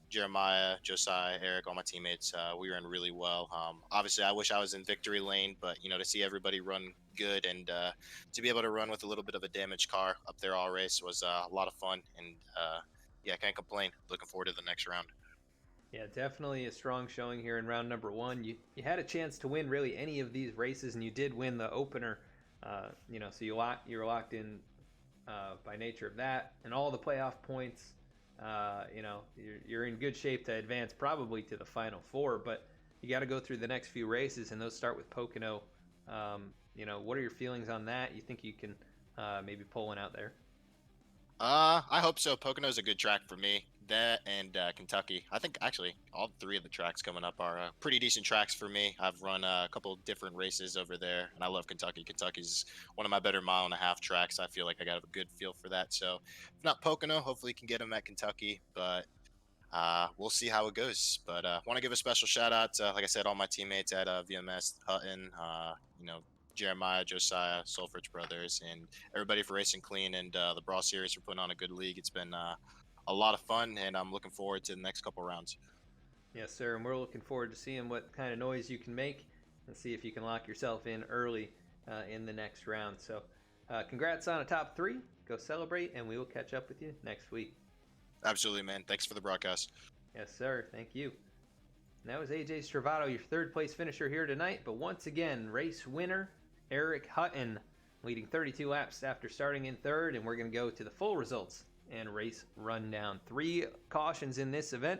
G: Jeremiah, Josiah, Eric, all my teammates, we ran really well. Obviously, I wish I was in victory lane, but, to see everybody run good and to be able to run with a little bit of a damaged car up there all race was a lot of fun. And, yeah, can't complain. Looking forward to the next round.
A: Yeah, definitely a strong showing here in round number 1. You had a chance to win really any of these races, and you did win the opener. So you were locked in by nature of that, and all the playoff points. You're in good shape to advance probably to the final 4, but you got to go through the next few races, and those start with Pocono. What are your feelings on that? You think you can maybe pull one out there?
G: I hope so. Pocono's a good track for me. That and Kentucky. I think actually all 3 of the tracks coming up are pretty decent tracks for me. I've run a couple different races over there, and I love Kentucky. Kentucky's one of my better 1.5-mile tracks. I feel like I got a good feel for that. So if not Pocono, hopefully you can get them at Kentucky, but we'll see how it goes. But want to give a special shout out to, like I said, all my teammates at VMS, Hutton, Jeremiah, Josiah, Sulfridge Brothers, and everybody for racing clean, and the Brawl Series for putting on a good league. It's been a lot of fun, and I'm looking forward to the next couple rounds.
A: Yes, sir, and we're looking forward to seeing what kind of noise you can make and see if you can lock yourself in early in the next round. So congrats on a top 3. Go celebrate, and we will catch up with you next week.
G: Absolutely, man. Thanks for the broadcast.
A: Yes, sir. Thank you. And that was AJ Stravato, your third place finisher here tonight. But once again, race winner Eric Hutton, leading 32 laps after starting in third. And we're going to go to the full results and race rundown. 3 cautions in this event,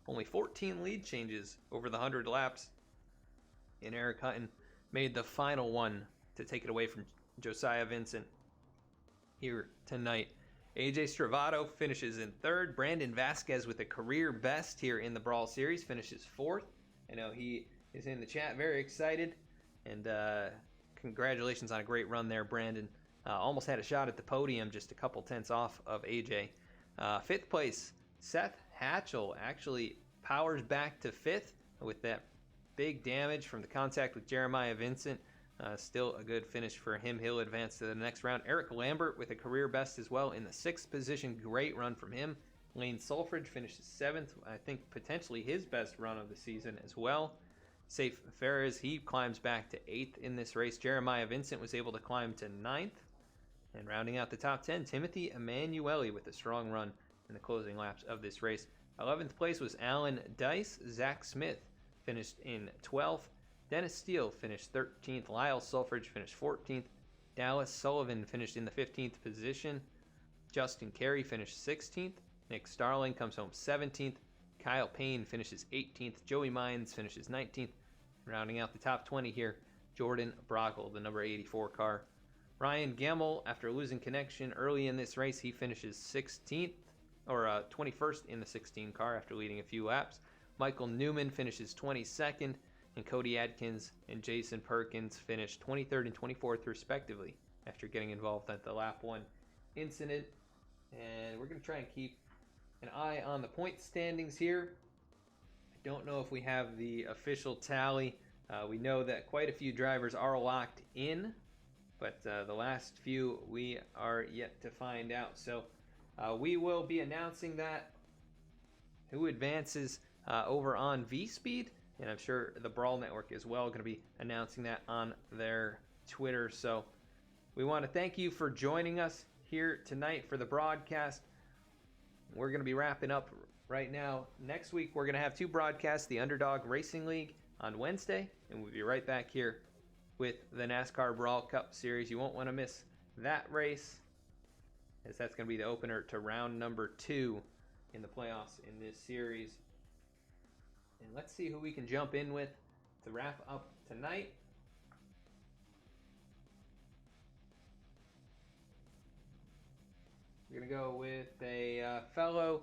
A: only 14 lead changes over the 100 laps. And Eric Hutton made the final one to take it away from Josiah Vincent here tonight. AJ Stravato finishes in third. Brandon Vasquez with a career best here in the Brawl Series finishes fourth. I know he is in the chat, very excited. And congratulations on a great run there, Brandon. Almost had a shot at the podium, just a couple tenths off of AJ. Fifth place, Seth Hatchell actually powers back to fifth with that big damage from the contact with Jeremiah Vincent. Still a good finish for him. He'll advance to the next round. Eric Lambert with a career best as well in the 6th position. Great run from him. Lane Sulfridge finishes 7th. I think potentially his best run of the season as well. Safe Ferris, he climbs back to 8th in this race. Jeremiah Vincent was able to climb to 9th. And rounding out the top 10, Timothy Emanuele with a strong run in the closing laps of this race. 11th place was Alan Dice. Zach Smith finished in 12th. Dennis Steele finished 13th. Lyle Sulfridge finished 14th. Dallas Sullivan finished in the 15th position. Justin Carey finished 16th. Nick Starling comes home 17th. Kyle Payne finishes 18th. Joey Mines finishes 19th. Rounding out the top 20 here, Jordan Brockle, the number 84 car. Ryan Gemmel, after losing connection early in this race, he finishes 16th, or 21st in the 16 car after leading a few laps. Michael Newman finishes 22nd. And Cody Adkins and Jason Perkins finished 23rd and 24th respectively after getting involved at the lap 1 incident. And we're going to try and keep an eye on the point standings here. I don't know if we have the official tally. We know that quite a few drivers are locked in, but the last few we are yet to find out. So we will be announcing that, who advances over on V-Speed. And I'm sure the Brawl Network as well going to be announcing that on their Twitter. So we want to thank you for joining us here tonight for the broadcast. We're going to be wrapping up right now. Next week, we're going to have 2 broadcasts, the Underdog Racing League on Wednesday. And we'll be right back here with the NASCAR Brawl Cup Series. You won't want to miss that race, as that's going to be the opener to round number 2 in the playoffs in this series. And let's see who we can jump in with to wrap up tonight. We're going to go with a fellow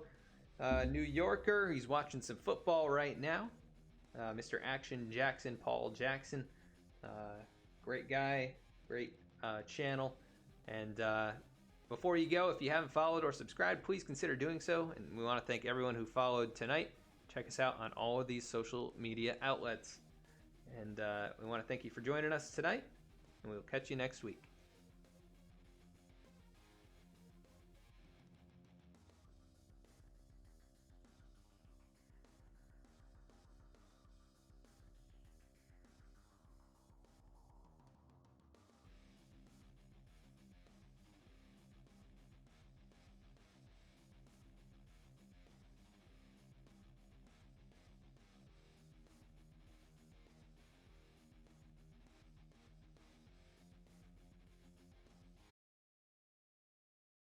A: New Yorker. He's watching some football right now. Mr. Action Jackson, Paul Jackson. Great guy, great channel. And before you go, if you haven't followed or subscribed, please consider doing so. And we want to thank everyone who followed tonight. Check us out on all of these social media outlets. And we want to thank you for joining us tonight, and we'll catch you next week.